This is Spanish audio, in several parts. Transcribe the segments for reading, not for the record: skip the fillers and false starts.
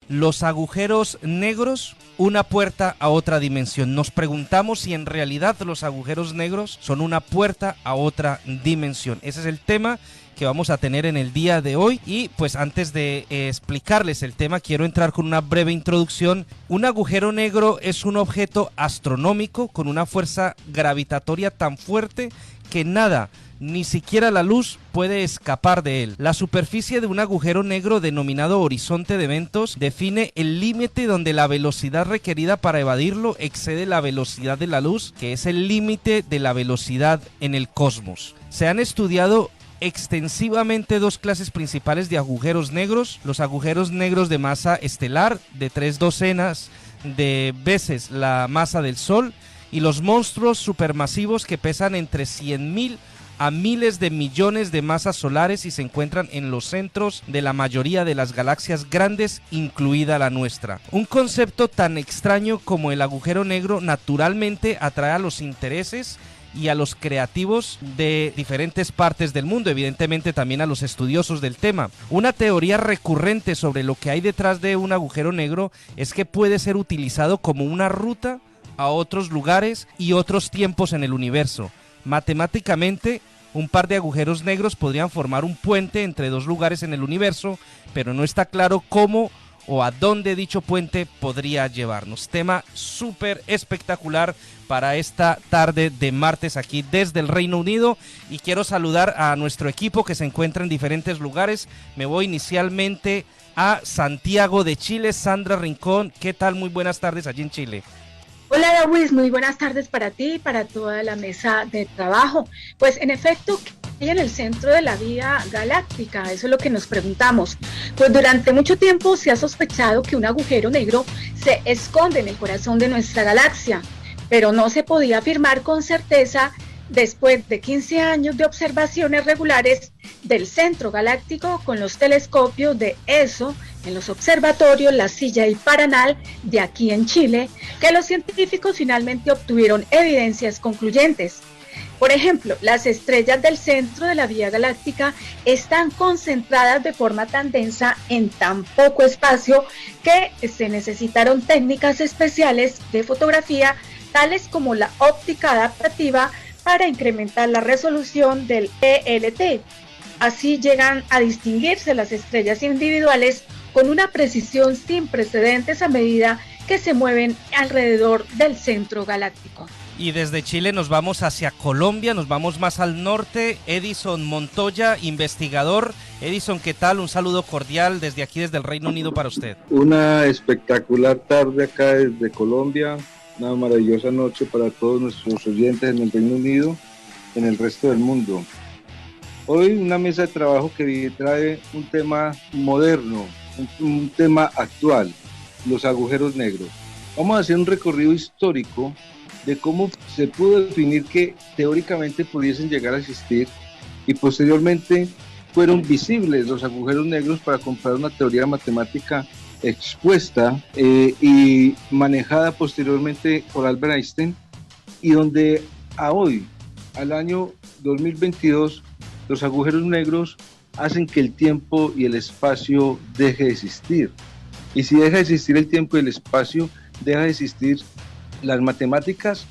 Los agujeros negros, una puerta a otra dimensión. Nos preguntamos si en realidad los agujeros negros son una puerta a otra dimensión. Ese es el tema que vamos a tener en el día de hoy. Y pues antes de explicarles el tema, quiero entrar con una breve introducción. Un agujero negro es un objeto astronómico con una fuerza gravitatoria tan fuerte que nada, ni siquiera la luz, puede escapar de él. La superficie de un agujero negro, denominado horizonte de eventos, define el límite donde la velocidad requerida para evadirlo excede la velocidad de la luz, que es el límite de la velocidad en el cosmos. Se han estudiado extensivamente dos clases principales de agujeros negros: los agujeros negros de masa estelar, de 3/12 de veces la masa del Sol, y los monstruos supermasivos que pesan entre 100.000 a miles de millones de masas solares y se encuentran en los centros de la mayoría de las galaxias grandes, incluida la nuestra. Un concepto tan extraño como el agujero negro naturalmente atrae a los intereses y a los creativos de diferentes partes del mundo, evidentemente también a los estudiosos del tema. Una teoría recurrente sobre lo que hay detrás de un agujero negro es que puede ser utilizado como una ruta a otros lugares y otros tiempos en el universo. Matemáticamente, un par de agujeros negros podrían formar un puente entre dos lugares en el universo, pero no está claro cómo o a dónde dicho puente podría llevarnos. Tema súper espectacular para esta tarde de martes aquí desde el Reino Unido, y quiero saludar a nuestro equipo que se encuentra en diferentes lugares. Me voy inicialmente a Santiago de Chile. Sandra Rincón, ¿qué tal? Muy buenas tardes allí en Chile. Hola, Dawis, muy buenas tardes para ti y para toda la mesa de trabajo. Pues en efecto, ¿qué hay en el centro de la Vía Galáctica? Eso es lo que nos preguntamos. Pues durante mucho tiempo se ha sospechado que un agujero negro se esconde en el corazón de nuestra galaxia, pero no se podía afirmar con certeza después de 15 años de observaciones regulares del centro galáctico con los telescopios de ESO en los observatorios La Silla y Paranal de aquí en Chile, que los científicos finalmente obtuvieron evidencias concluyentes. Por ejemplo, las estrellas del centro de la Vía Galáctica están concentradas de forma tan densa en tan poco espacio que se necesitaron técnicas especiales de fotografía, tales como la óptica adaptativa, para incrementar la resolución del ELT. Así llegan a distinguirse las estrellas individuales con una precisión sin precedentes a medida que se mueven alrededor del centro galáctico. Y desde Chile nos vamos hacia Colombia, nos vamos más al norte. Edison Montoya, investigador. Edison, ¿qué tal? Un saludo cordial desde aquí, desde el Reino Unido, para usted. Una espectacular tarde acá desde Colombia, una maravillosa noche para todos nuestros oyentes en el Reino Unido, en el resto del mundo. Hoy una mesa de trabajo que trae un tema moderno, un tema actual: los agujeros negros. Vamos a hacer un recorrido histórico de cómo se pudo definir que teóricamente pudiesen llegar a existir, y posteriormente fueron visibles los agujeros negros para comprar una teoría matemática expuesta y manejada posteriormente por Albert Einstein, y donde a hoy, al año 2022, los agujeros negros hacen que el tiempo y el espacio deje de existir. Y si deja de existir el tiempo y el espacio, deja de existir las matemáticas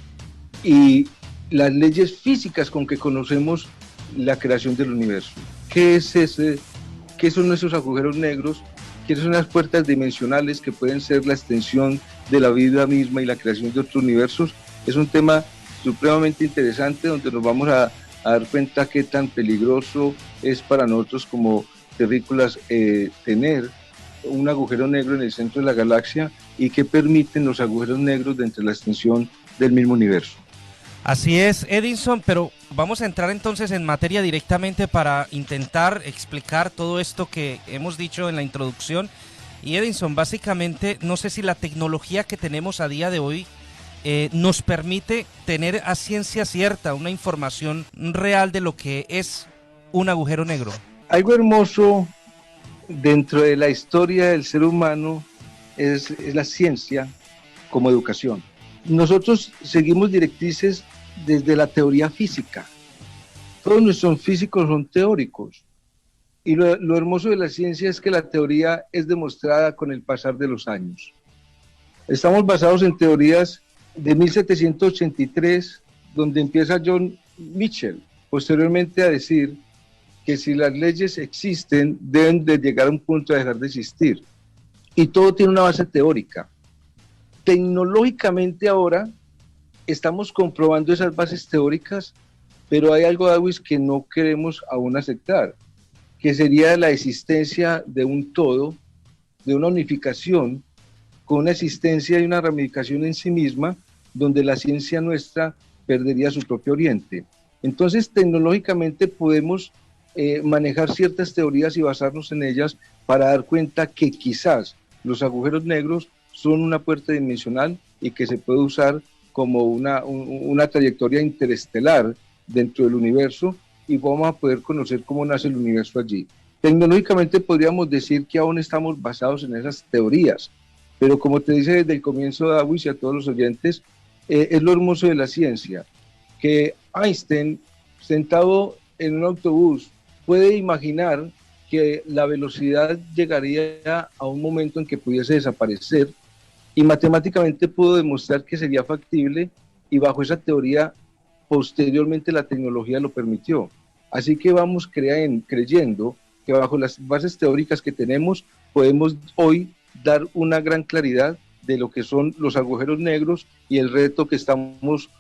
y las leyes físicas con que conocemos la creación del universo. ¿Qué son esos agujeros negros? ¿Qué son las puertas dimensionales que pueden ser la extensión de la vida misma y la creación de otros universos? Es un tema supremamente interesante, donde nos vamos a dar cuenta qué tan peligroso es para nosotros como terrícolas tener un agujero negro en el centro de la galaxia, y qué permiten los agujeros negros dentro de la extensión del mismo universo. Así es, Edison, pero vamos a entrar entonces en materia directamente para intentar explicar todo esto que hemos dicho en la introducción. Y Edison, básicamente, no sé si la tecnología que tenemos a día de hoy nos permite tener a ciencia cierta una información real de lo que es un agujero negro. Algo hermoso dentro de la historia del ser humano es la ciencia como educación. Nosotros seguimos directrices desde la teoría física. Todos nuestros físicos son teóricos, Y lo hermoso de la ciencia es que la teoría es demostrada con el pasar de los años. Estamos basados en teorías de 1783, donde empieza John Michell, posteriormente a decir que si las leyes existen, deben de llegar a un punto de dejar de existir. Y todo tiene una base teórica. Tecnológicamente ahora estamos comprobando esas bases teóricas, pero hay algo, Dawis, que no queremos aún aceptar, que sería la existencia de un todo, de una unificación, con una existencia y una ramificación en sí misma, donde la ciencia nuestra perdería su propio oriente. Entonces, tecnológicamente podemos manejar ciertas teorías y basarnos en ellas para dar cuenta que quizás los agujeros negros son una puerta dimensional y que se puede usar como una trayectoria interestelar dentro del universo, y vamos a poder conocer cómo nace el universo allí. Tecnológicamente podríamos decir que aún estamos basados en esas teorías, pero como te dice desde el comienzo, Dawis, y a todos los oyentes, es lo hermoso de la ciencia, que Einstein, sentado en un autobús, puede imaginar que la velocidad llegaría a un momento en que pudiese desaparecer, y matemáticamente pudo demostrar que sería factible, y bajo esa teoría posteriormente la tecnología lo permitió. Así que vamos creyendo que bajo las bases teóricas que tenemos podemos hoy dar una gran claridad de lo que son los agujeros negros y el reto que estamos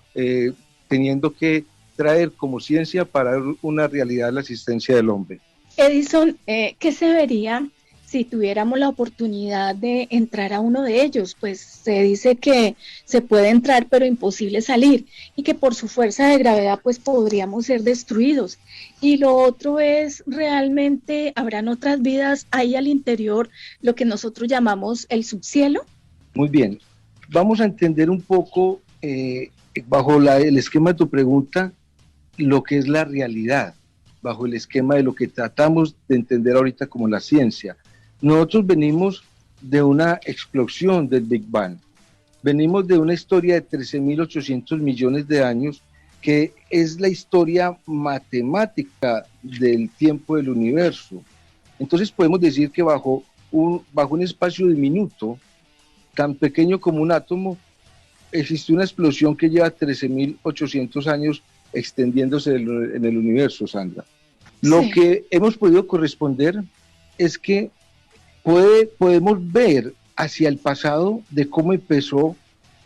teniendo que traer como ciencia para dar una realidad a la existencia del hombre. Edison, ¿qué se vería si tuviéramos la oportunidad de entrar a uno de ellos? Pues se dice que se puede entrar pero imposible salir, y que por su fuerza de gravedad pues podríamos ser destruidos. Y lo otro es, realmente habrán otras vidas ahí al interior, lo que nosotros llamamos el subcielo. Muy bien, vamos a entender un poco bajo el esquema de tu pregunta lo que es la realidad, bajo el esquema de lo que tratamos de entender ahorita como la ciencia. Nosotros venimos de una explosión del Big Bang, venimos de una historia de 13.800 millones de años, que es la historia matemática del tiempo del universo. Entonces podemos decir que bajo un espacio diminuto, tan pequeño como un átomo, existe una explosión que lleva 13.800 años extendiéndose en el universo, Sandra. Lo que hemos podido corresponder es que podemos ver hacia el pasado de cómo empezó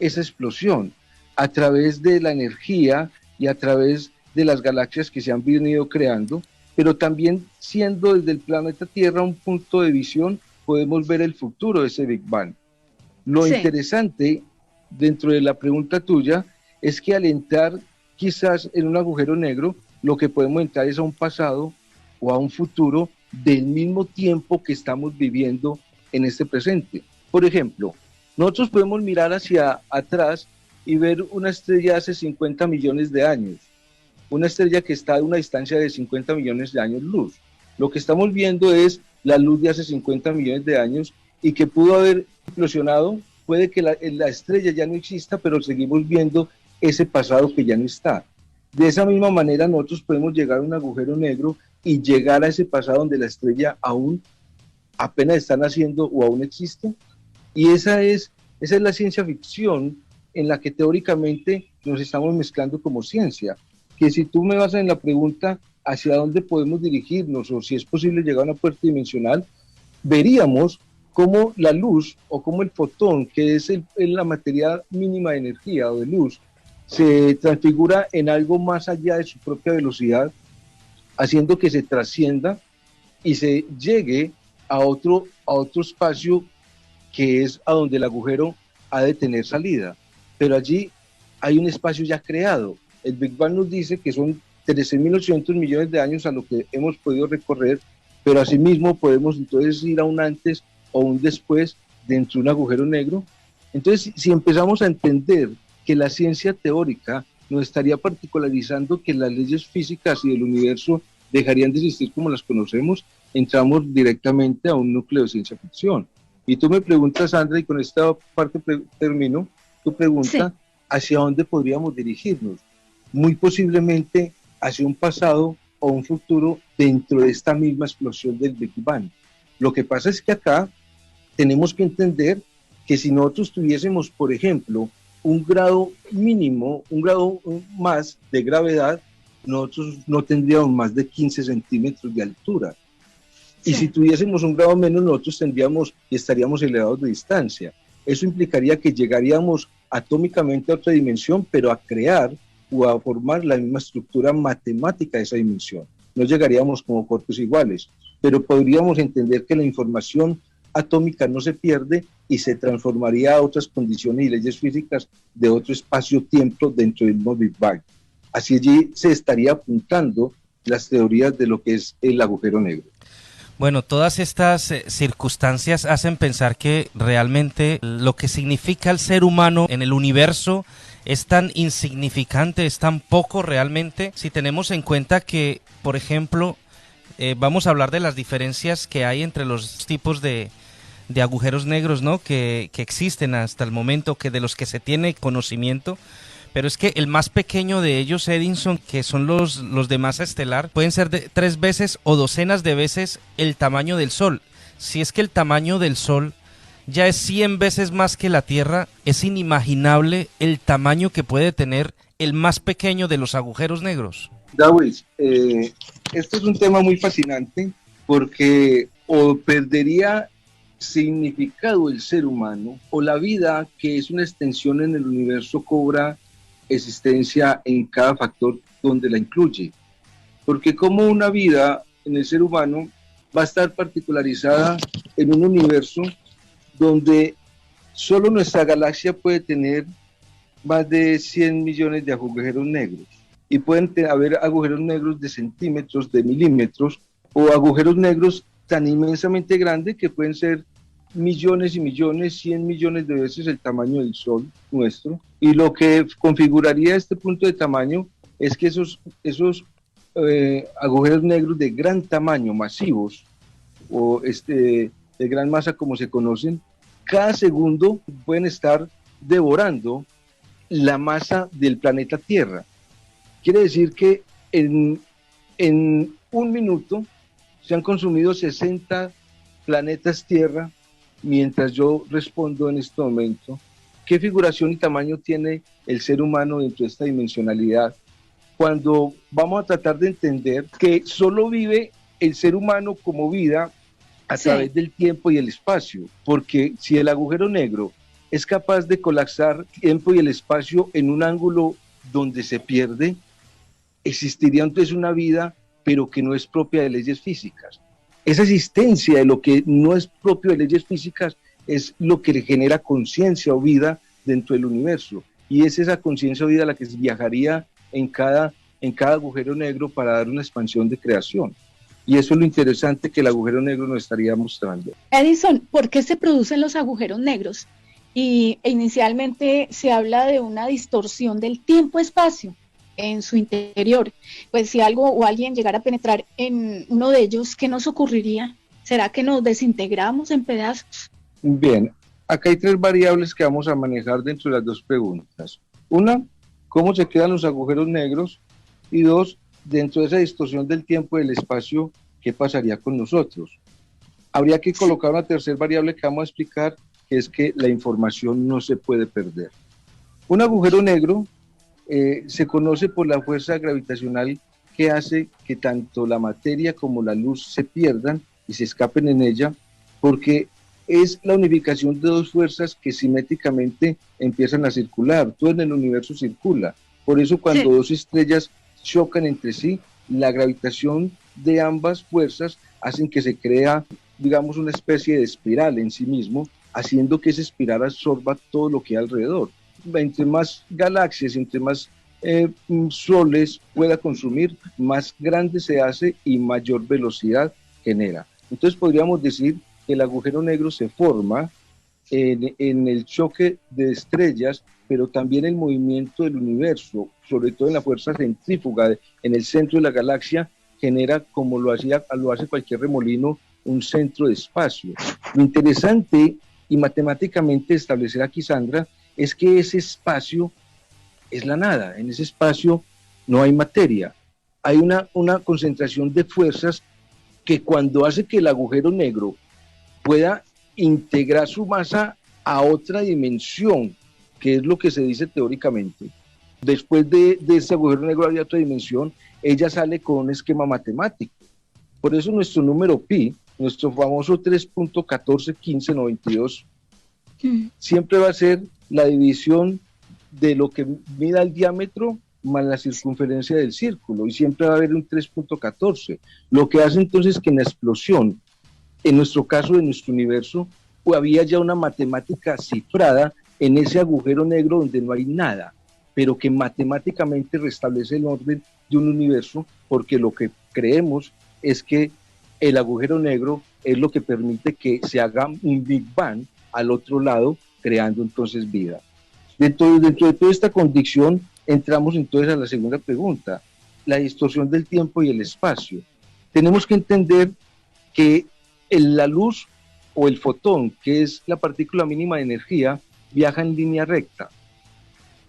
esa explosión, a través de la energía y a través de las galaxias que se han venido creando, pero también siendo desde el planeta Tierra un punto de visión, podemos ver el futuro de ese Big Bang. Lo interesante dentro de la pregunta tuya es que al entrar quizás en un agujero negro, lo que podemos entrar es a un pasado o a un futuro del mismo tiempo que estamos viviendo en este presente. Por ejemplo, nosotros podemos mirar hacia atrás y ver una estrella de hace 50 millones de años, una estrella que está a una distancia de 50 millones de años luz. Lo que estamos viendo es la luz de hace 50 millones de años y que pudo haber implosionado. Puede que la estrella ya no exista, pero seguimos viendo ese pasado que ya no está. De esa misma manera nosotros podemos llegar a un agujero negro y llegar a ese pasado donde la estrella aún apenas está naciendo o aún existe. Y esa es la ciencia ficción en la que teóricamente nos estamos mezclando como ciencia. Que si tú me vas en la pregunta hacia dónde podemos dirigirnos o si es posible llegar a una puerta dimensional, veríamos cómo la luz o cómo el fotón, que es la materia mínima de energía o de luz, se transfigura en algo más allá de su propia velocidad, haciendo que se trascienda y se llegue a otro espacio que es a donde el agujero ha de tener salida. Pero allí hay un espacio ya creado. El Big Bang nos dice que son 13.800 millones de años a lo que hemos podido recorrer, pero asimismo podemos entonces ir a un antes o un después dentro de un agujero negro. Entonces, si empezamos a entender que la ciencia teórica nos estaría particularizando que las leyes físicas y del universo dejarían de existir como las conocemos, entramos directamente a un núcleo de ciencia ficción. Y tú me preguntas, Sandra, y con esta parte termino, tu pregunta, ¿hacia dónde podríamos dirigirnos? Muy posiblemente hacia un pasado o un futuro dentro de esta misma explosión del Big Bang. Lo que pasa es que acá tenemos que entender que si nosotros tuviésemos, por ejemplo, un grado mínimo, un grado más de gravedad, nosotros no tendríamos más de 15 centímetros de altura. Sí. Y si tuviésemos un grado menos, nosotros estaríamos elevados de distancia. Eso implicaría que llegaríamos atómicamente a otra dimensión, pero a crear o a formar la misma estructura matemática de esa dimensión. No llegaríamos como corpos iguales, pero podríamos entender que la información atómica no se pierde y se transformaría a otras condiciones y leyes físicas de otro espacio-tiempo dentro del mismo Big Bang. Así allí se estaría apuntando las teorías de lo que es el agujero negro. Bueno, todas estas circunstancias hacen pensar que realmente lo que significa el ser humano en el universo es tan insignificante, es tan poco realmente, si tenemos en cuenta que, por ejemplo, vamos a hablar de las diferencias que hay entre los tipos de agujeros negros, ¿no? que existen hasta el momento, que de los que se tiene conocimiento. Pero es que el más pequeño de ellos, Edinson, que son los de masa estelar, pueden ser de 3 veces o docenas de veces el tamaño del Sol. Si es que el tamaño del Sol ya es 100 veces más que la Tierra, es inimaginable el tamaño que puede tener el más pequeño de los agujeros negros. David, este es un tema muy fascinante porque o perdería significado el ser humano o la vida, que es una extensión en el universo, cobra existencia en cada factor donde la incluye, porque como una vida en el ser humano va a estar particularizada en un universo donde solo nuestra galaxia puede tener más de 100 millones de agujeros negros, y pueden haber agujeros negros de centímetros, de milímetros, o agujeros negros tan inmensamente grandes que pueden ser millones y millones, 100 millones de veces el tamaño del Sol nuestro. Y lo que configuraría este punto de tamaño es que esos agujeros negros de gran tamaño, masivos, o de gran masa como se conocen, cada segundo pueden estar devorando la masa del planeta Tierra. Quiere decir que en un minuto se han consumido 60 planetas Tierra. Mientras yo respondo en este momento, ¿qué figuración y tamaño tiene el ser humano dentro de esta dimensionalidad? Cuando vamos a tratar de entender que solo vive el ser humano como vida a través del tiempo y el espacio, porque si el agujero negro es capaz de colapsar el tiempo y el espacio en un ángulo donde se pierde, existiría entonces una vida, pero que no es propia de leyes físicas. Esa existencia de lo que no es propio de leyes físicas es lo que le genera conciencia o vida dentro del universo, y es esa conciencia o vida la que viajaría en cada agujero negro para dar una expansión de creación. Y eso es lo interesante que el agujero negro nos estaría mostrando. Edison, ¿por qué se producen los agujeros negros? Y inicialmente se habla de una distorsión del tiempo-espacio en su interior. Pues si algo o alguien llegara a penetrar en uno de ellos, ¿qué nos ocurriría? ¿Será que nos desintegramos en pedazos? Bien, acá hay 3 variables que vamos a manejar dentro de las 2 preguntas. Una, ¿cómo se quedan los agujeros negros? Y 2, dentro de esa distorsión del tiempo y del espacio, ¿qué pasaría con nosotros? Habría que colocar una 3ª variable que vamos a explicar, que es que la información no se puede perder. Un agujero negro se conoce por la fuerza gravitacional que hace que tanto la materia como la luz se pierdan y se escapen en ella, porque es la unificación de 2 fuerzas que simétricamente empiezan a circular. Todo en el universo circula. Por eso cuando 2 estrellas chocan entre sí, la gravitación de ambas fuerzas hacen que se crea, digamos, una especie de espiral en sí mismo, haciendo que esa espiral absorba todo lo que hay alrededor. Entre más galaxias, entre más soles pueda consumir, más grande se hace y mayor velocidad genera. Entonces podríamos decir que el agujero negro se forma en el choque de estrellas, pero también el movimiento del universo, sobre todo en la fuerza centrífuga en el centro de la galaxia, genera, como lo hace cualquier remolino, un centro de espacio. Lo interesante y matemáticamente establecer aquí, Sandra, es que ese espacio es la nada. En ese espacio no hay materia. hay una concentración de fuerzas que cuando hace que el agujero negro pueda integrar su masa a otra dimensión, que es lo que se dice teóricamente. Después de ese agujero negro había otra dimensión, ella sale con un esquema matemático. Por eso nuestro número pi, nuestro famoso 3.141592, siempre va a ser la división de lo que mida el diámetro más la circunferencia del círculo, y siempre va a haber un 3.14, lo que hace entonces que en la explosión, en nuestro caso de nuestro universo, había ya una matemática cifrada en ese agujero negro donde no hay nada, pero que matemáticamente restablece el orden de un universo, porque lo que creemos es que el agujero negro es lo que permite que se haga un Big Bang al otro lado, creando entonces vida. Dentro de toda esta condición, entramos entonces a la segunda pregunta, la distorsión del tiempo y el espacio. Tenemos que entender que la luz o el fotón, que es la partícula mínima de energía, viaja en línea recta.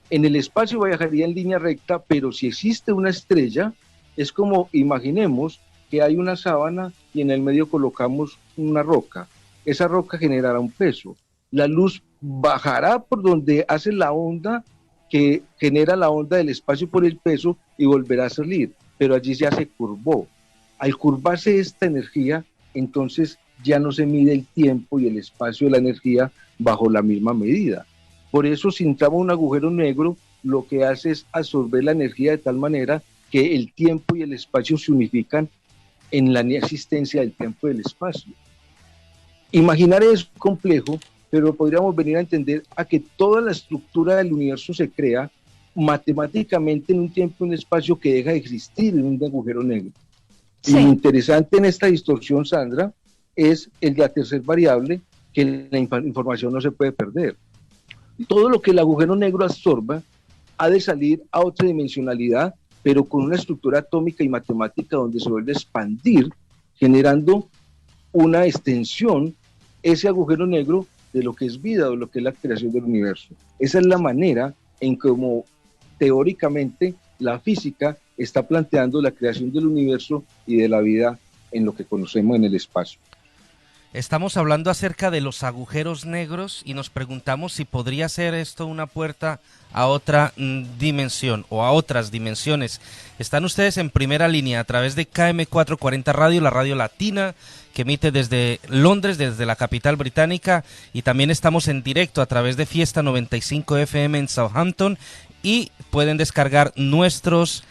En el espacio viajaría en línea recta, pero si existe una estrella, es como, imaginemos que hay una sábana y en el medio colocamos una roca. Esa roca generará un peso. La luz bajará por donde hace la onda que genera la onda del espacio por el peso y volverá a salir, pero allí ya se curvó. Al curvarse esta energía, entonces ya no se mide el tiempo y el espacio de la energía bajo la misma medida. Por eso, si entramos en un agujero negro, lo que hace es absorber la energía de tal manera que el tiempo y el espacio se unifican en la existencia del tiempo y del espacio. Imaginar es complejo, pero podríamos venir a entender a que toda la estructura del universo se crea matemáticamente en un tiempo y un espacio que deja de existir en un agujero negro. Sí. Y lo interesante en esta distorsión, Sandra, es la tercera variable, que la información no se puede perder. Todo lo que el agujero negro absorba ha de salir a otra dimensionalidad, pero con una estructura atómica y matemática donde se vuelve a expandir, generando una extensión, ese agujero negro, de lo que es vida o lo que es la creación del universo. Esa es la manera en cómo teóricamente la física está planteando la creación del universo y de la vida en lo que conocemos en el espacio. Estamos hablando acerca de los agujeros negros y nos preguntamos si podría ser esto una puerta a otra dimensión o a otras dimensiones. Están ustedes en primera línea a través de KM440 Radio, la radio latina que emite desde Londres, desde la capital británica, y también estamos en directo a través de Fiesta 95 FM en Southampton, y pueden descargar nuestros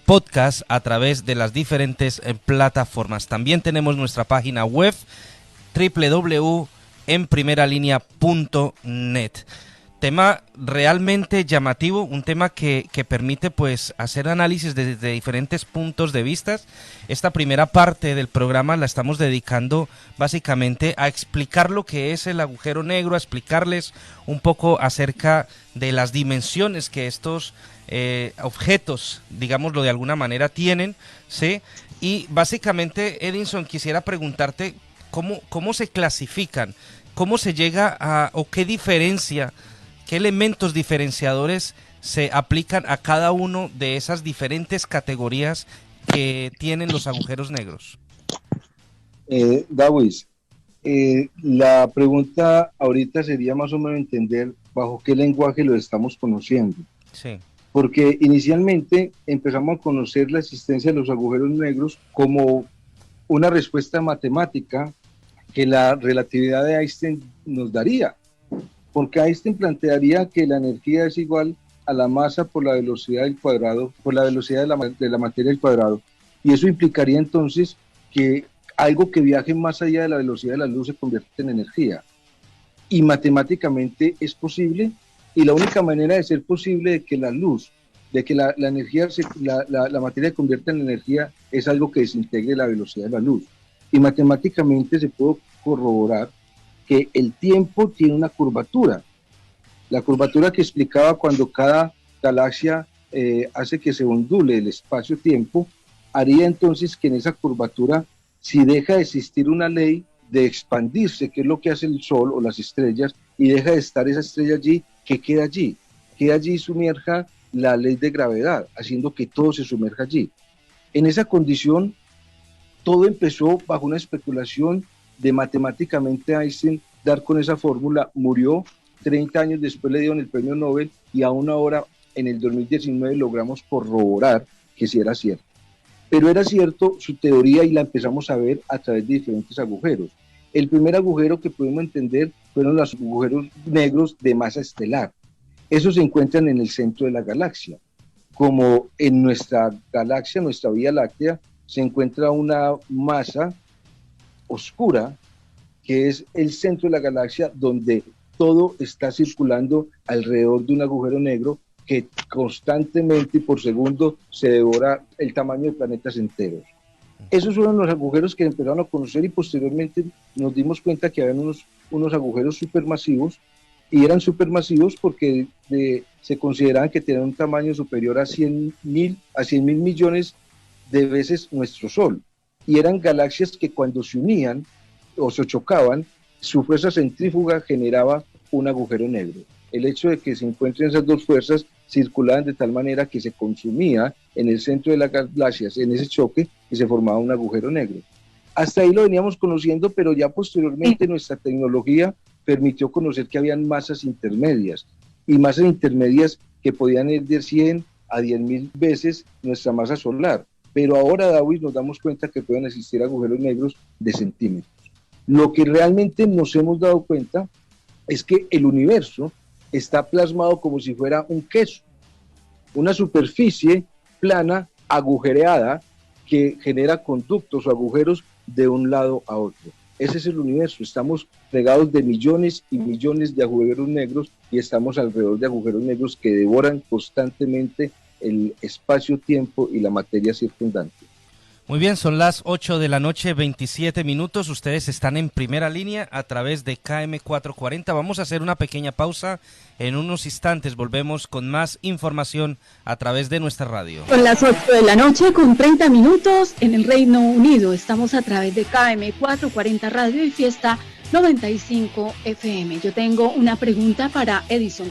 podcasts a través de las diferentes plataformas. También tenemos nuestra página web www.enprimeralinea.net. Tema realmente llamativo, un tema que permite pues hacer análisis desde diferentes puntos de vista. Esta primera parte del programa la estamos dedicando básicamente a explicar lo que es el agujero negro, a explicarles un poco acerca de las dimensiones que estos objetos, digámoslo de alguna manera, tienen, ¿sí? Y básicamente, Edinson, quisiera preguntarte cómo se clasifican, cómo se llega a, o qué diferencia, qué elementos diferenciadores se aplican a cada uno de esas diferentes categorías que tienen los agujeros negros. Dawis, la pregunta ahorita sería más o menos entender bajo qué lenguaje lo estamos conociendo. Sí. Porque inicialmente empezamos a conocer la existencia de los agujeros negros como una respuesta matemática que la relatividad de Einstein nos daría, porque Einstein plantearía que la energía es igual a la masa por la velocidad del cuadrado, por la velocidad de la materia al cuadrado, y eso implicaría entonces que algo que viaje más allá de la velocidad de la luz se convierte en energía, y matemáticamente es posible, y la única manera de ser posible de que la luz, de que la energía, la materia se convierta en energía, es algo que desintegre la velocidad de la luz. Y matemáticamente se puede corroborar que el tiempo tiene una curvatura. La curvatura que explicaba cuando cada galaxia hace que se ondule el espacio-tiempo, haría entonces que en esa curvatura, si deja de existir una ley de expandirse, que es lo que hace el Sol o las estrellas, y deja de estar esa estrella allí, ¿qué queda allí? Queda allí sumerja la ley de gravedad, haciendo que todo se sumerja allí. En esa condición, todo empezó bajo una especulación de matemáticamente Einstein dar con esa fórmula, murió, 30 años después le dieron el premio Nobel y aún ahora en el 2019 logramos corroborar que sí era cierto. Pero era cierto su teoría y la empezamos a ver a través de diferentes agujeros. El primer agujero que pudimos entender fueron los agujeros negros de masa estelar. Esos se encuentran en el centro de la galaxia. Como en nuestra galaxia, nuestra Vía Láctea, se encuentra una masa oscura que es el centro de la galaxia donde todo está circulando alrededor de un agujero negro que constantemente y por segundo se devora el tamaño de planetas enteros. Esos fueron los agujeros que empezaron a conocer y posteriormente nos dimos cuenta que habían unos agujeros supermasivos y eran supermasivos porque se consideraban que tenían un tamaño superior a 100.000 millones de veces nuestro Sol. Y eran galaxias que cuando se unían o se chocaban, su fuerza centrífuga generaba un agujero negro. El hecho de que se encuentren esas dos fuerzas circulaban de tal manera que se consumía en el centro de las galaxias, en ese choque, y se formaba un agujero negro. Hasta ahí lo veníamos conociendo, pero ya posteriormente nuestra tecnología permitió conocer que habían masas intermedias, y masas intermedias que podían ir de 100 a 10.000 veces nuestra masa solar. Pero ahora, David, nos damos cuenta que pueden existir agujeros negros de centímetros. Lo que realmente nos hemos dado cuenta es que el universo está plasmado como si fuera un queso, una superficie plana, agujereada, que genera conductos o agujeros de un lado a otro. Ese es el universo, estamos regados de millones y millones de agujeros negros y estamos alrededor de agujeros negros que devoran constantemente el espacio-tiempo y la materia circundante. Muy bien, son las 8 de la noche, 27 minutos. Ustedes están en primera línea a través de KM440. Vamos a hacer una pequeña pausa. En unos instantes volvemos con más información a través de nuestra radio. Son las 8 de la noche con 30 minutos en el Reino Unido. Estamos a través de KM440 Radio y Fiesta 95 FM. Yo tengo una pregunta para Edison.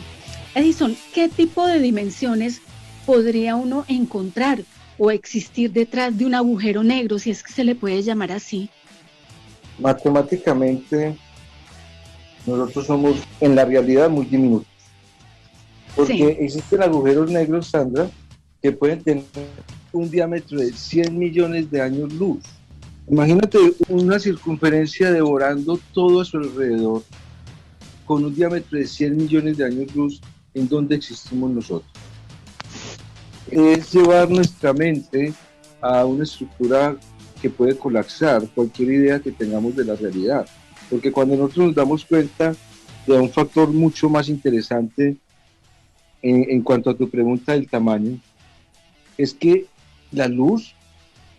Edison, ¿qué tipo de dimensiones podría uno encontrar o existir detrás de un agujero negro, si es que se le puede llamar así? Matemáticamente, nosotros somos en la realidad muy diminutos, porque sí, existen agujeros negros, Sandra, que pueden tener un diámetro de 100 millones de años luz. Imagínate una circunferencia devorando todo a su alrededor, con un diámetro de 100 millones de años luz, en donde existimos nosotros. Es llevar nuestra mente a una estructura que puede colapsar cualquier idea que tengamos de la realidad, porque cuando nosotros nos damos cuenta de un factor mucho más interesante en cuanto a tu pregunta del tamaño, es que la luz,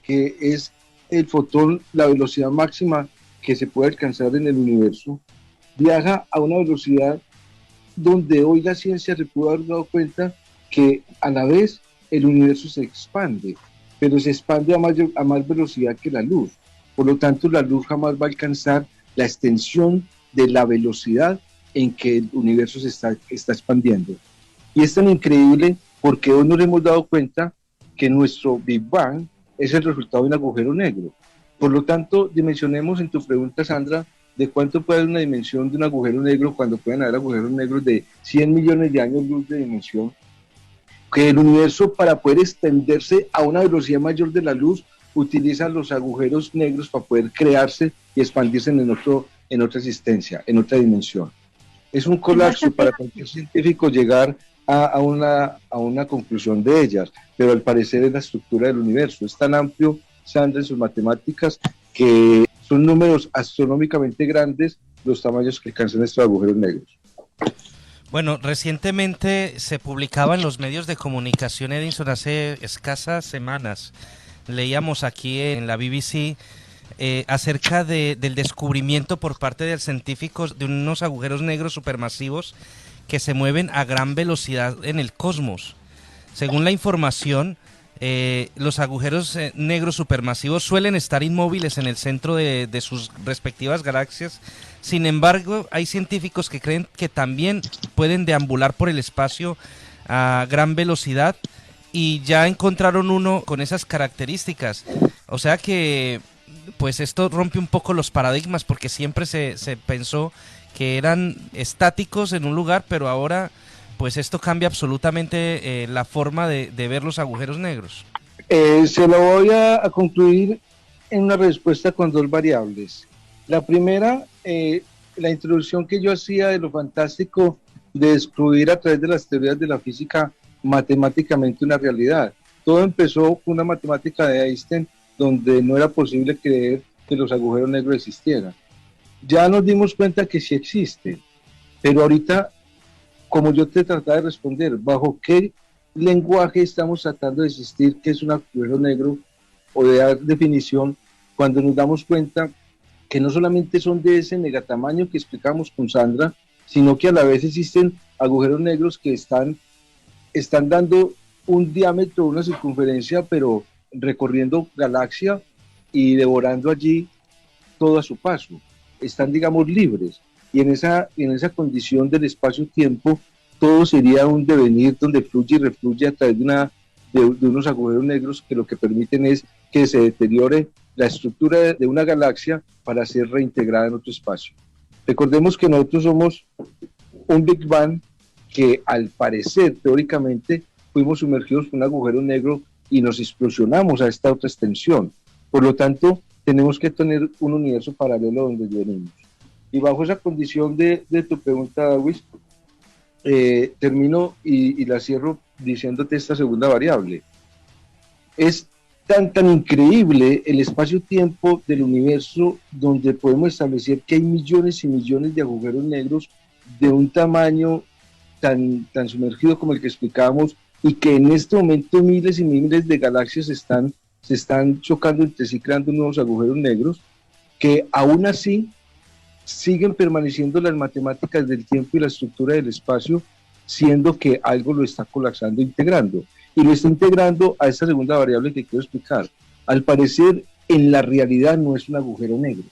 que es el fotón, la velocidad máxima que se puede alcanzar en el universo, viaja a una velocidad donde hoy la ciencia se pudo haber dado cuenta que a la vez el universo se expande, pero se expande a más velocidad que la luz. Por lo tanto, la luz jamás va a alcanzar la extensión de la velocidad en que el universo se está expandiendo. Y es tan increíble porque hoy nos hemos dado cuenta que nuestro Big Bang es el resultado de un agujero negro. Por lo tanto, dimensionemos en tu pregunta, Sandra, de cuánto puede haber una dimensión de un agujero negro cuando pueden haber agujeros negros de 100 millones de años luz de dimensión, que el universo, para poder extenderse a una velocidad mayor de la luz, utiliza los agujeros negros para poder crearse y expandirse en otra existencia, en otra dimensión. Es un colapso para cualquier científico llegar a una conclusión de ellas, pero al parecer es la estructura del universo. Es tan amplio, Sandra, en sus matemáticas, que son números astronómicamente grandes los tamaños que alcanzan estos agujeros negros. Bueno, recientemente se publicaba en los medios de comunicación, Edison, hace escasas semanas, leíamos aquí en la BBC acerca del descubrimiento por parte de científicos de unos agujeros negros supermasivos que se mueven a gran velocidad en el cosmos. Según la información, los agujeros negros supermasivos suelen estar inmóviles en el centro de sus respectivas galaxias. Sin embargo, hay científicos que creen que también pueden deambular por el espacio a gran velocidad y ya encontraron uno con esas características. O sea que pues esto rompe un poco los paradigmas, porque siempre se pensó que eran estáticos en un lugar, pero ahora pues esto cambia absolutamente la forma de ver los agujeros negros. Se lo voy a concluir en una respuesta con dos variables. La primera, la introducción que yo hacía de lo fantástico de descubrir a través de las teorías de la física matemáticamente una realidad. Todo empezó con una matemática de Einstein donde no era posible creer que los agujeros negros existieran. Ya nos dimos cuenta que sí existen, pero ahorita, como yo te trataba de responder, ¿bajo qué lenguaje estamos tratando de existir que es un agujero negro o de dar definición cuando nos damos cuenta que no solamente son de ese megatamaño que explicamos con Sandra, sino que a la vez existen agujeros negros que están dando un diámetro, una circunferencia, pero recorriendo galaxia y devorando allí todo a su paso. Están, digamos, libres. Y en esa condición del espacio-tiempo, todo sería un devenir donde fluye y refluye a través de unos agujeros negros que lo que permiten es que se deteriore la estructura de una galaxia para ser reintegrada en otro espacio. Recordemos que nosotros somos un Big Bang que al parecer, teóricamente, fuimos sumergidos por un agujero negro y nos explosionamos a esta otra extensión. Por lo tanto, tenemos que tener un universo paralelo donde venimos. Y bajo esa condición de tu pregunta, Dawis, termino y la cierro diciéndote esta segunda variable. Es tan increíble el espacio-tiempo del universo donde podemos establecer que hay millones y millones de agujeros negros de un tamaño tan sumergido como el que explicábamos, y que en este momento miles y miles de galaxias se están chocando entre sí, creando nuevos agujeros negros, que aún así siguen permaneciendo las matemáticas del tiempo y la estructura del espacio, siendo que algo lo está colapsando, integrando. Y lo está integrando a esta segunda variable que quiero explicar. Al parecer, en la realidad no es un agujero negro.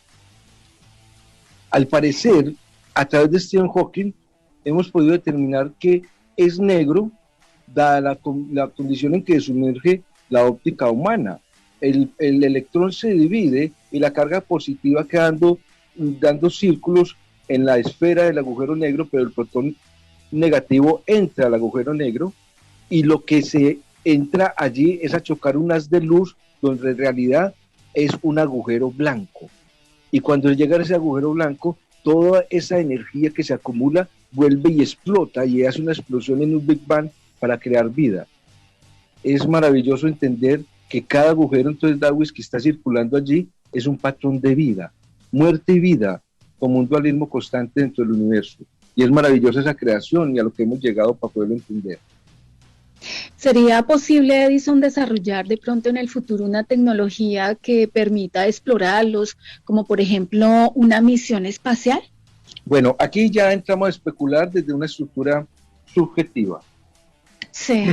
Al parecer, a través de Stephen Hawking, hemos podido determinar que es negro, dada la condición en que sumerge la óptica humana. El electrón se divide y la carga positiva queda dando círculos en la esfera del agujero negro, pero el protón negativo entra al agujero negro y lo que se entra allí es a chocar un haz de luz donde en realidad es un agujero blanco. Y cuando llega a ese agujero blanco, toda esa energía que se acumula vuelve y explota y hace una explosión en un Big Bang para crear vida. Es maravilloso entender que cada agujero, entonces, Dawis, que está circulando allí es un patrón de vida, muerte y vida, como un dualismo constante dentro del universo. Y es maravillosa esa creación y a lo que hemos llegado para poderlo entender. ¿Sería posible, Edison, desarrollar de pronto en el futuro una tecnología que permita explorarlos, como por ejemplo una misión espacial? Bueno, aquí ya entramos a especular desde una estructura subjetiva. Sí.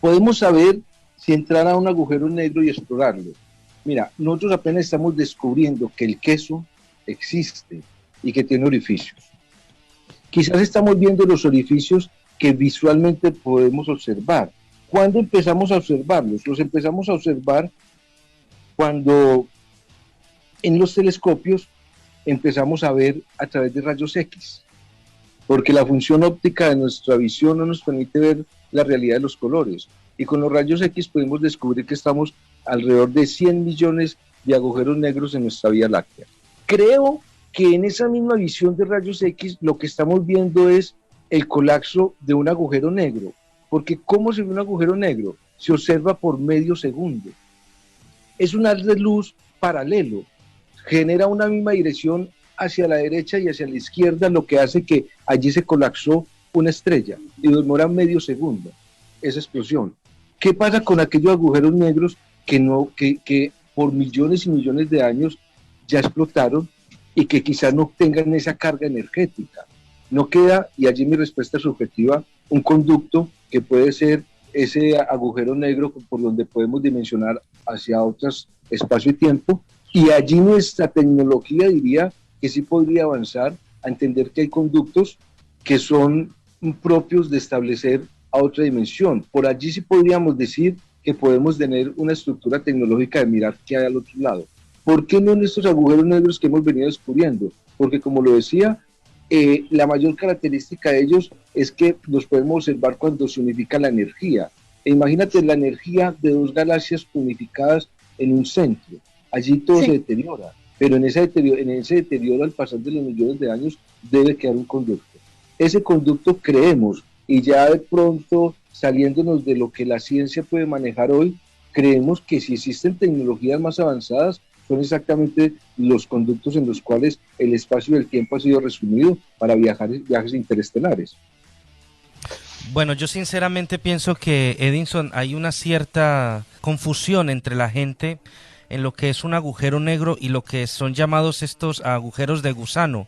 Podemos saber si entrar a un agujero negro y explorarlo. Mira, nosotros apenas estamos descubriendo que el queso existe y que tiene orificios. Quizás estamos viendo los orificios que visualmente podemos observar. ¿Cuándo empezamos a observarlos? Los empezamos a observar cuando en los telescopios empezamos a ver a través de rayos X, porque la función óptica de nuestra visión no nos permite ver la realidad de los colores, y con los rayos X podemos descubrir que estamos alrededor de 100 millones de agujeros negros en nuestra Vía Láctea. Creo que en esa misma visión de rayos X lo que estamos viendo es el colapso de un agujero negro, porque ¿cómo se ve un agujero negro? Se observa por medio segundo. Es un haz de luz paralelo, genera una misma dirección hacia la derecha y hacia la izquierda, lo que hace que allí se colapsó una estrella y demora medio segundo esa explosión. ¿Qué pasa con aquellos agujeros negros que por millones y millones de años ya explotaron y que quizás no tengan esa carga energética? No queda, y allí mi respuesta subjetiva, un conducto que puede ser ese agujero negro por donde podemos dimensionar hacia otros espacio y tiempo, y allí nuestra tecnología diría que sí podría avanzar a entender que hay conductos que son propios de establecer a otra dimensión. Por allí sí podríamos decir que podemos tener una estructura tecnológica de mirar qué hay al otro lado. ¿Por qué no en estos agujeros negros que hemos venido descubriendo? Porque como lo decía, la mayor característica de ellos es que los podemos observar cuando se unifica la energía. E imagínate la energía de dos galaxias unificadas en un centro. Allí todo se deteriora, pero en ese deterioro al pasar de los millones de años debe quedar un conducto. Ese conducto creemos, y ya de pronto saliéndonos de lo que la ciencia puede manejar hoy, creemos que si existen tecnologías más avanzadas, son exactamente los conductos en los cuales el espacio y el tiempo ha sido resumido para viajes interestelares. Bueno, yo sinceramente pienso que, Edinson, hay una cierta confusión entre la gente en lo que es un agujero negro y lo que son llamados estos agujeros de gusano,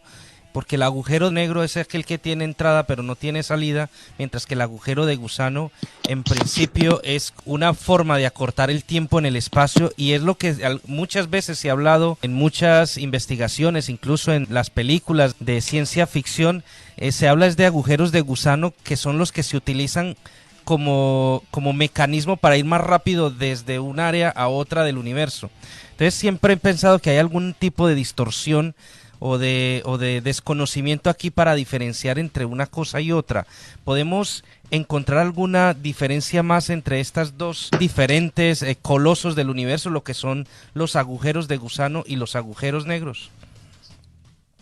porque el agujero negro es aquel que tiene entrada pero no tiene salida, mientras que el agujero de gusano en principio es una forma de acortar el tiempo en el espacio, y es lo que muchas veces se ha hablado en muchas investigaciones, incluso en las películas de ciencia ficción, se habla de agujeros de gusano, que son los que se utilizan como mecanismo para ir más rápido desde un área a otra del universo. Entonces siempre he pensado que hay algún tipo de distorsión o de desconocimiento aquí para diferenciar entre una cosa y otra. ¿Podemos encontrar alguna diferencia más entre estas dos diferentes colosos del universo, lo que son los agujeros de gusano y los agujeros negros?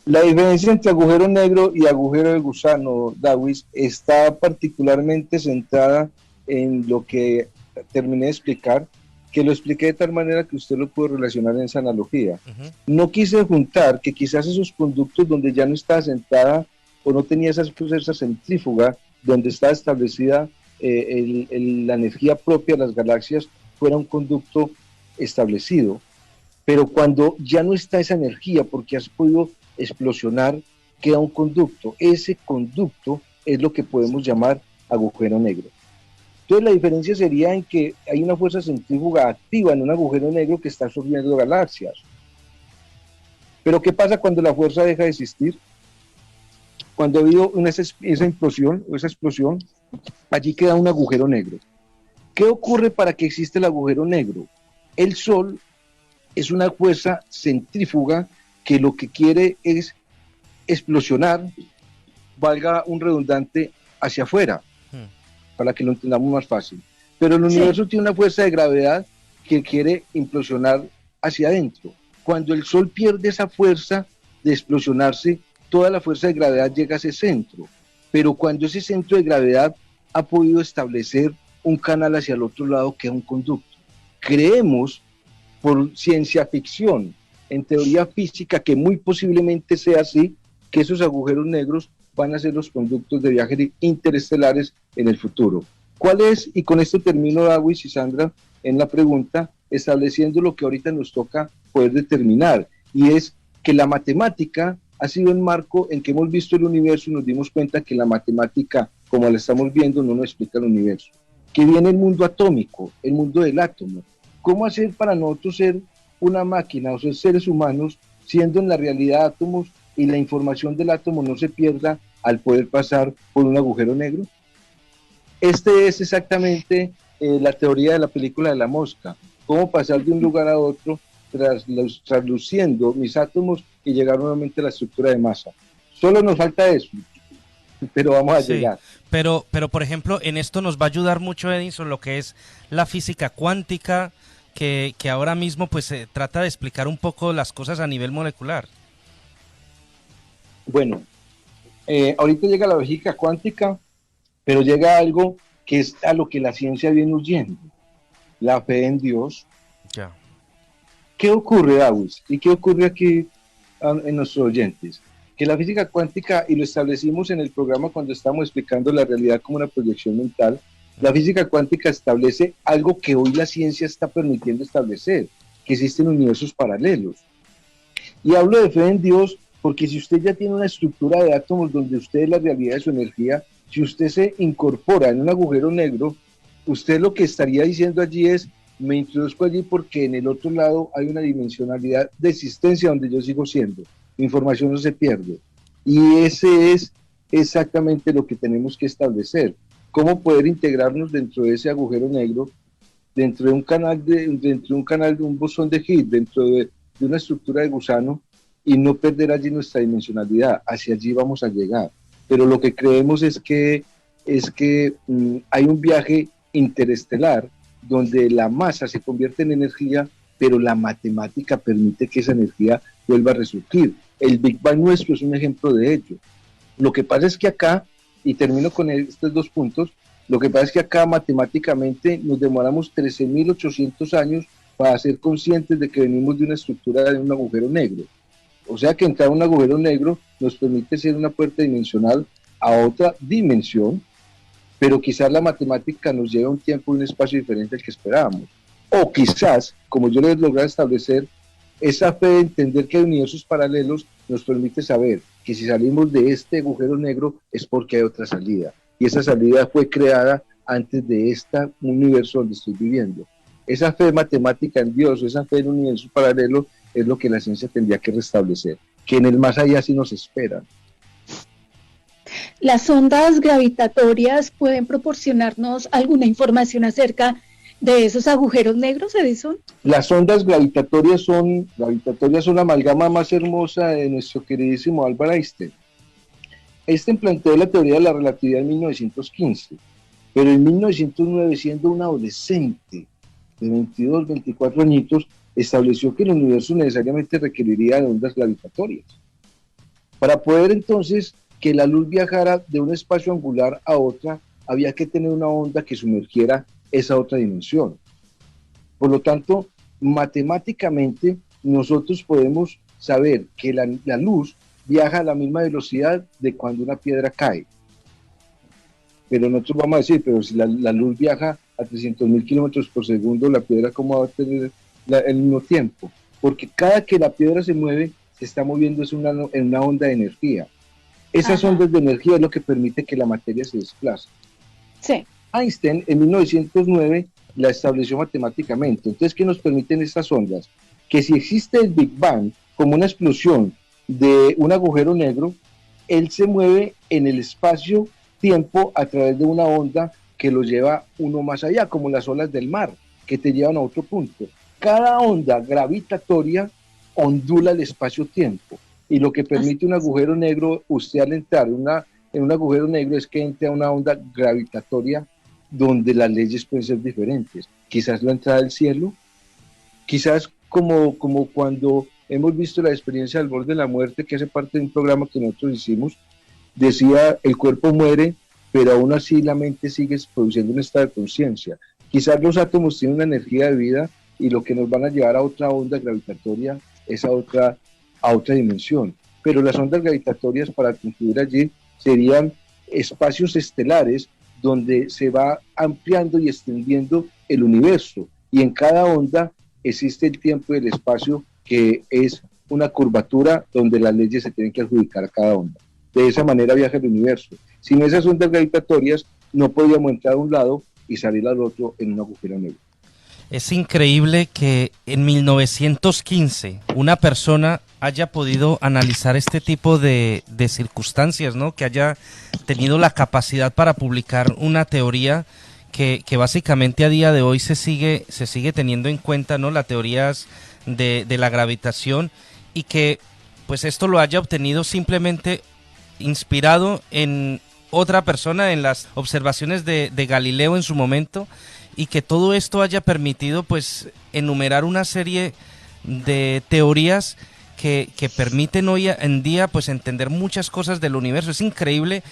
La diferencia entre agujero negro y agujero de gusano, Dawis, está particularmente centrada en lo que terminé de explicar, que lo expliqué de tal manera que usted lo puede relacionar en esa analogía. No quise juntar que quizás esos conductos donde ya no estaba sentada o no tenía esa fuerza centrífuga, donde está establecida la energía propia de las galaxias, fuera un conducto establecido. Pero cuando ya no está esa energía, porque has podido explosionar, queda un conducto. Ese conducto es lo que podemos llamar agujero negro. Entonces la diferencia sería en que hay una fuerza centrífuga activa en un agujero negro que está absorbiendo galaxias. Pero ¿qué pasa cuando la fuerza deja de existir? Cuando ha habido esa implosión o esa explosión, allí queda un agujero negro. ¿Qué ocurre para que exista el agujero negro? El Sol es una fuerza centrífuga que lo que quiere es explosionar, valga un redundante, hacia afuera, para que lo entendamos más fácil. Pero el universo tiene una fuerza de gravedad que quiere implosionar hacia adentro. Cuando el Sol pierde esa fuerza de explosionarse, toda la fuerza de gravedad llega a ese centro. Pero cuando ese centro de gravedad ha podido establecer un canal hacia el otro lado, que es un conducto. Creemos, por ciencia ficción, en teoría física, que muy posiblemente sea así, que esos agujeros negros van a ser los conductos de viajes interestelares en el futuro. ¿Cuál es? Y con esto termino, Dawis y Sandra, en la pregunta, estableciendo lo que ahorita nos toca poder determinar, y es que la matemática ha sido el marco en que hemos visto el universo y nos dimos cuenta que la matemática, como la estamos viendo, no nos explica el universo. Que viene el mundo atómico, el mundo del átomo. ¿Cómo hacer para nosotros ser una máquina o ser seres humanos, siendo en la realidad átomos, y la información del átomo no se pierda al poder pasar por un agujero negro? Este es exactamente la teoría de la película de la mosca. Cómo pasar de un lugar a otro trasluciendo mis átomos y llegar nuevamente a la estructura de masa. Solo nos falta eso, pero vamos a llegar. Pero por ejemplo, en esto nos va a ayudar mucho, Edinson, lo que es la física cuántica, que ahora mismo pues se trata de explicar un poco las cosas a nivel molecular. Bueno, ahorita llega la física cuántica, pero llega algo que es a lo que la ciencia viene huyendo: la fe en Dios. Ya. ¿Qué ocurre, Dawis? ¿Y qué ocurre aquí en nuestros oyentes? Que la física cuántica, y lo establecimos en el programa cuando estamos explicando la realidad como una proyección mental, la física cuántica establece algo que hoy la ciencia está permitiendo establecer, que existen universos paralelos. Y hablo de fe en Dios porque si usted ya tiene una estructura de átomos donde usted es la realidad de su energía, si usted se incorpora en un agujero negro, usted lo que estaría diciendo allí es: me introduzco allí porque en el otro lado hay una dimensionalidad de existencia donde yo sigo siendo, mi información no se pierde. Y ese es exactamente lo que tenemos que establecer. cómo poder integrarnos dentro de ese agujero negro, dentro de un canal de un bosón de Higgs, dentro de una estructura de gusano, y no perder allí nuestra dimensionalidad. Hacia allí vamos a llegar. Pero lo que creemos es que hay un viaje interestelar donde la masa se convierte en energía, pero la matemática permite que esa energía vuelva a resurgir. El Big Bang nuestro es un ejemplo de ello. Lo que pasa es que acá, y termino con estos 2 puntos, lo que pasa es que acá matemáticamente nos demoramos 13.800 años para ser conscientes de que venimos de una estructura de un agujero negro. O sea que entrar a un agujero negro nos permite ser una puerta dimensional a otra dimensión, pero quizás la matemática nos lleva un tiempo y un espacio diferente al que esperábamos. O quizás, como yo les logré establecer, esa fe de entender que hay universos paralelos nos permite saber que si salimos de este agujero negro es porque hay otra salida. Y esa salida fue creada antes de este universo donde estoy viviendo. Esa fe matemática en Dios, esa fe en un universo paralelo, es lo que la ciencia tendría que restablecer, que en el más allá sí nos esperan. ¿Las ondas gravitatorias pueden proporcionarnos alguna información acerca de esos agujeros negros, Edison? Las ondas gravitatorias son la amalgama más hermosa de nuestro queridísimo Albert Einstein. Einstein planteó la teoría de la relatividad en 1915, pero en 1909, siendo un adolescente de 22, 24 añitos, estableció que el universo necesariamente requeriría de ondas gravitatorias. Para poder entonces que la luz viajara de un espacio angular a otra, había que tener una onda que sumergiera esa otra dimensión. Por lo tanto, matemáticamente nosotros podemos saber que la luz viaja a la misma velocidad de cuando una piedra cae. Pero nosotros vamos a decir, pero si la luz viaja a 300.000 kilómetros por segundo, la piedra ¿cómo va a tener el mismo tiempo? Porque cada que la piedra se mueve, se está moviendo en una onda de energía. Esas ondas de energía es lo que permite que la materia se desplace. Sí. Einstein en 1909 la estableció matemáticamente. Entonces, ¿qué nos permiten estas ondas? Que si existe el Big Bang como una explosión de un agujero negro, él se mueve en el espacio-tiempo a través de una onda que lo lleva uno más allá, como las olas del mar, que te llevan a otro punto. Cada onda gravitatoria ondula el espacio-tiempo, y lo que permite un agujero negro, usted al entrar en un agujero negro, es que entre a una onda gravitatoria donde las leyes pueden ser diferentes. Quizás la entrada del cielo, quizás como cuando hemos visto la experiencia del borde de la muerte, que hace parte de un programa que nosotros hicimos, decía, el cuerpo muere, pero aún así la mente sigue produciendo un estado de conciencia. Quizás los átomos tienen una energía de vida y lo que nos van a llevar a otra onda gravitatoria es a otra dimensión. Pero las ondas gravitatorias, para concluir allí, serían espacios estelares donde se va ampliando y extendiendo el universo, y en cada onda existe el tiempo y el espacio, que es una curvatura donde las leyes se tienen que adjudicar a cada onda. De esa manera viaja el universo. Sin esas ondas gravitatorias no podíamos entrar a un lado y salir al otro en un agujero negro. Es increíble que en 1915 una persona haya podido analizar este tipo de circunstancias, ¿no? Que haya tenido la capacidad para publicar una teoría que básicamente a día de hoy se sigue teniendo en cuenta, ¿no? Las teorías de la gravitación, y que pues esto lo haya obtenido simplemente inspirado en otra persona, en las observaciones de Galileo en su momento, y que todo esto haya permitido pues enumerar una serie de teorías que permiten hoy en día pues entender muchas cosas del universo. Es increíble,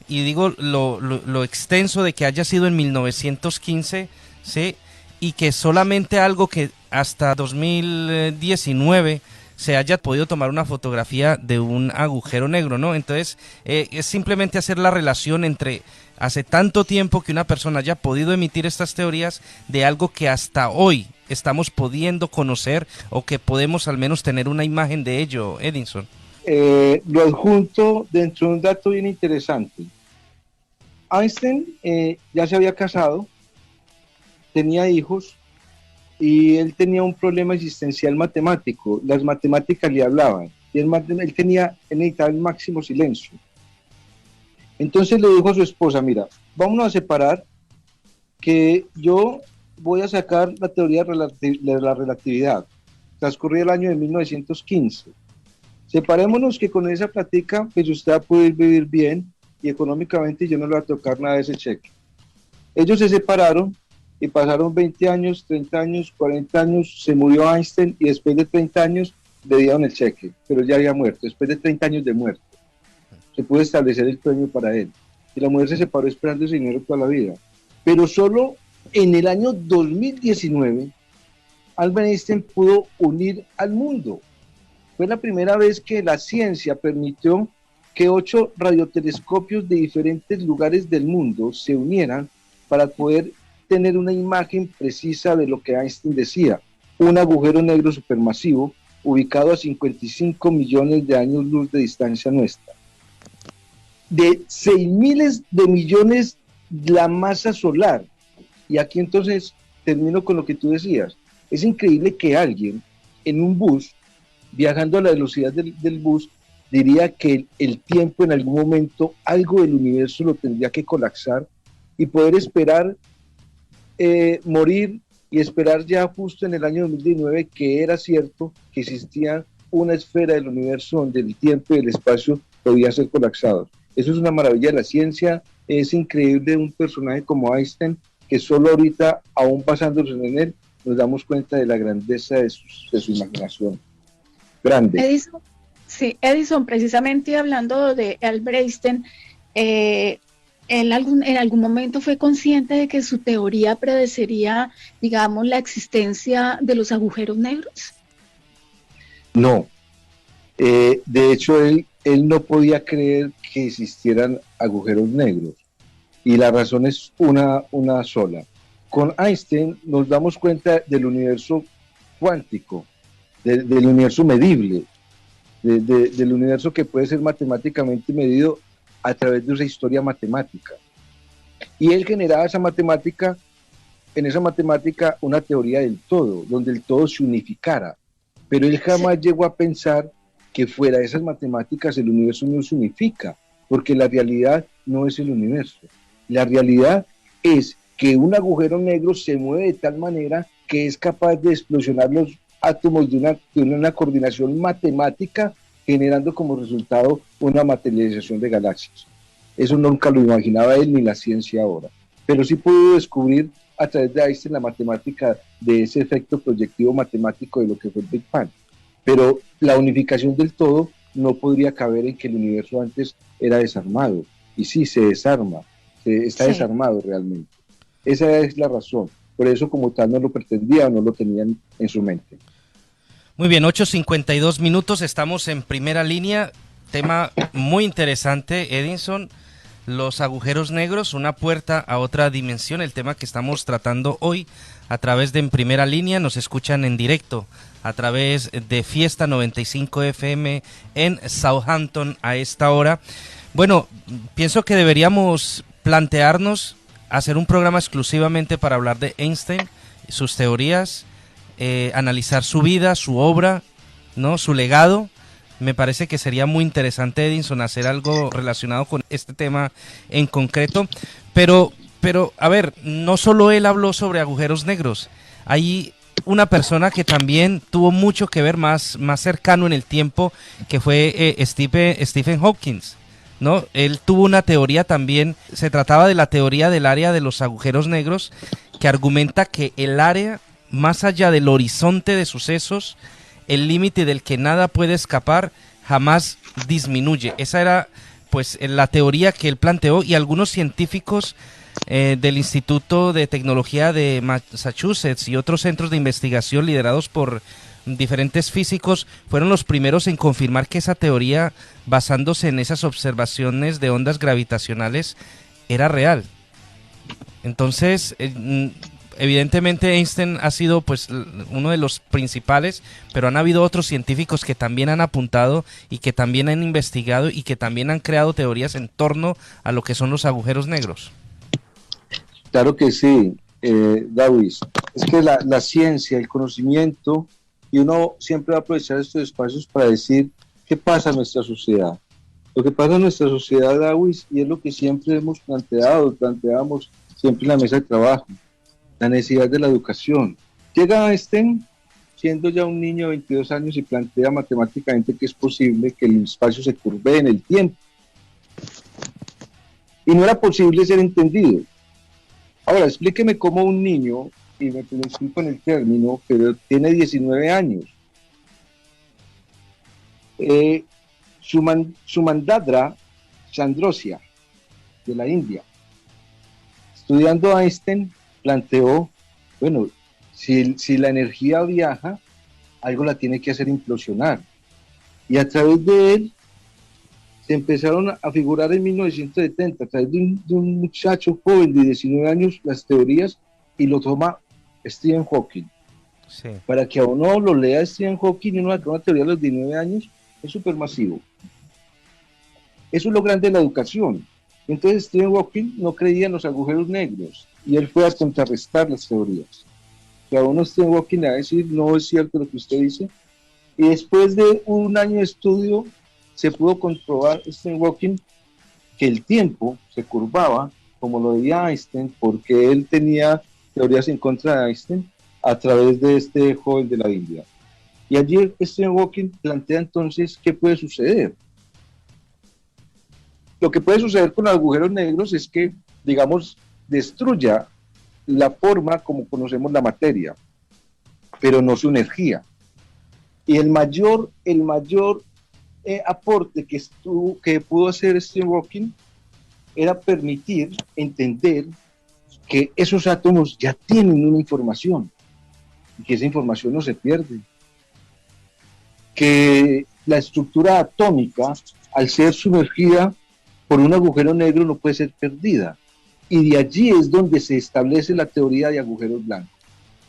y digo lo extenso de que haya sido en 1915, ¿sí? Y que solamente algo que hasta 2019 se haya podido tomar una fotografía de un agujero negro, ¿no? Entonces, es simplemente hacer la relación entre hace tanto tiempo que una persona haya podido emitir estas teorías de algo que hasta hoy estamos pudiendo conocer, o que podemos al menos tener una imagen de ello, Edison. Lo adjunto dentro de un dato bien interesante. Einstein ya se había casado, tenía hijos, y él tenía un problema existencial matemático. Las matemáticas le hablaban, y él necesitaba el máximo silencio. Entonces le dijo a su esposa, mira, vámonos a separar, que yo voy a sacar la teoría de la relatividad. Transcurrió el año de 1915. Separémonos, que con esa plática pues usted va a poder vivir bien y económicamente yo no le voy a tocar nada de ese cheque. Ellos se separaron y pasaron 20 años, 30 años, 40 años, se murió Einstein y después de 30 años le dieron el cheque, pero él ya había muerto, después de 30 años de muerte. Se pudo establecer el premio para él. Y la mujer se separó esperando ese dinero toda la vida. Pero solo en el año 2019, Albert Einstein pudo unir al mundo. Fue la primera vez que la ciencia permitió que 8 radiotelescopios de diferentes lugares del mundo se unieran para poder tener una imagen precisa de lo que Einstein decía: un agujero negro supermasivo ubicado a 55 millones de años luz de distancia nuestra. De 6 miles de millones la masa solar. Y aquí entonces termino con lo que tú decías. Es increíble que alguien en un bus, viajando a la velocidad del bus, diría que el tiempo en algún momento, algo del universo lo tendría que colapsar y poder esperar morir y esperar ya justo en el año 2019 que era cierto que existía una esfera del universo donde el tiempo y el espacio podían ser colapsados. Eso es una maravilla de la ciencia. Es increíble un personaje como Einstein, que solo ahorita, aún basándonos en él, nos damos cuenta de la grandeza de su imaginación. Grande. Edison, precisamente hablando de Albert Einstein, en algún momento fue consciente de que su teoría predeciría, digamos, la existencia de los agujeros negros. No. De hecho, él no podía creer que existieran agujeros negros. Y la razón es una sola. Con Einstein nos damos cuenta del universo cuántico, del universo medible, del universo que puede ser matemáticamente medido a través de esa historia matemática. Y él generaba en esa matemática una teoría del todo, donde el todo se unificara. Pero él jamás llegó a pensar que fuera de esas matemáticas el universo no se unifica, porque la realidad no es el universo. La realidad es que un agujero negro se mueve de tal manera que es capaz de explosionar los átomos de una coordinación matemática, generando como resultado una materialización de galaxias. Eso nunca lo imaginaba él ni la ciencia ahora. Pero sí pudo descubrir a través de Einstein la matemática de ese efecto proyectivo matemático de lo que fue el Big Bang. Pero la unificación del todo no podría caber en que el universo antes era desarmado. Y sí, se desarma, está desarmado realmente. Esa es la razón. Por eso como tal no lo pretendía o no lo tenían en su mente. Muy bien, 8:52 minutos, estamos en primera línea. Tema muy interesante, Edinson. Los agujeros negros, una puerta a otra dimensión, el tema que estamos tratando hoy a través de En Primera Línea. Nos escuchan en directo a través de Fiesta 95 FM en Southampton a esta hora. Bueno, pienso que deberíamos plantearnos hacer un programa exclusivamente para hablar de Einstein, sus teorías, analizar su vida, su obra, ¿no? Su legado. Me parece que sería muy interesante, Edinson, hacer algo relacionado con este tema en concreto. Pero a ver, no solo él habló sobre agujeros negros. Hay una persona que también tuvo mucho que ver más cercano en el tiempo, que fue Stephen Hawking, ¿no? Él tuvo una teoría también, se trataba de la teoría del área de los agujeros negros, que argumenta que el área más allá del horizonte de sucesos, el límite del que nada puede escapar, jamás disminuye. Esa era pues la teoría que él planteó, y algunos científicos del Instituto de Tecnología de Massachusetts y otros centros de investigación liderados por diferentes físicos fueron los primeros en confirmar que esa teoría, basándose en esas observaciones de ondas gravitacionales, era real. Entonces, evidentemente Einstein ha sido pues uno de los principales, pero han habido otros científicos que también han apuntado y que también han investigado y que también han creado teorías en torno a lo que son los agujeros negros. Claro que sí, David. Es que la ciencia, el conocimiento, y uno siempre va a aprovechar estos espacios para decir qué pasa en nuestra sociedad. Lo que pasa en nuestra sociedad, Dawis, y es lo que siempre hemos planteamos siempre en la mesa de trabajo, la necesidad de la educación. Llega Einstein, siendo ya un niño de 22 años, y plantea matemáticamente que es posible que el espacio se curve en el tiempo. Y no era posible ser entendido. Ahora, explíqueme cómo un niño, y me explico en el término, pero tiene 19 años, su mandadra, Chandrosya, de la India, estudiando a Einstein, planteó, bueno, si la energía viaja, algo la tiene que hacer implosionar. Y a través de él se empezaron a figurar en 1970, a través de un muchacho joven de 19 años, las teorías, y lo toma Stephen Hawking. Sí. Para que a uno lo lea Stephen Hawking y uno saca una teoría a los 19 años, es súper masivo. Eso es lo grande de la educación. Entonces Stephen Hawking no creía en los agujeros negros y él fue a contrarrestar las teorías. Que a uno Stephen Hawking le va a decir, no es cierto lo que usted dice. Y después de un año de estudio se pudo comprobar Stephen Hawking que el tiempo se curvaba, como lo veía Einstein, porque él tenía teorías en contra de Einstein a través de este joven de la India. Y allí Stephen Hawking plantea entonces qué puede suceder. Lo que puede suceder con los agujeros negros es que, digamos, destruya la forma como conocemos la materia, pero no su energía. Y el mayor aporte que pudo hacer Stephen Hawking era permitir entender que esos átomos ya tienen una información y que esa información no se pierde. Que la estructura atómica, al ser sumergida por un agujero negro, no puede ser perdida. Y de allí es donde se establece la teoría de agujeros blancos.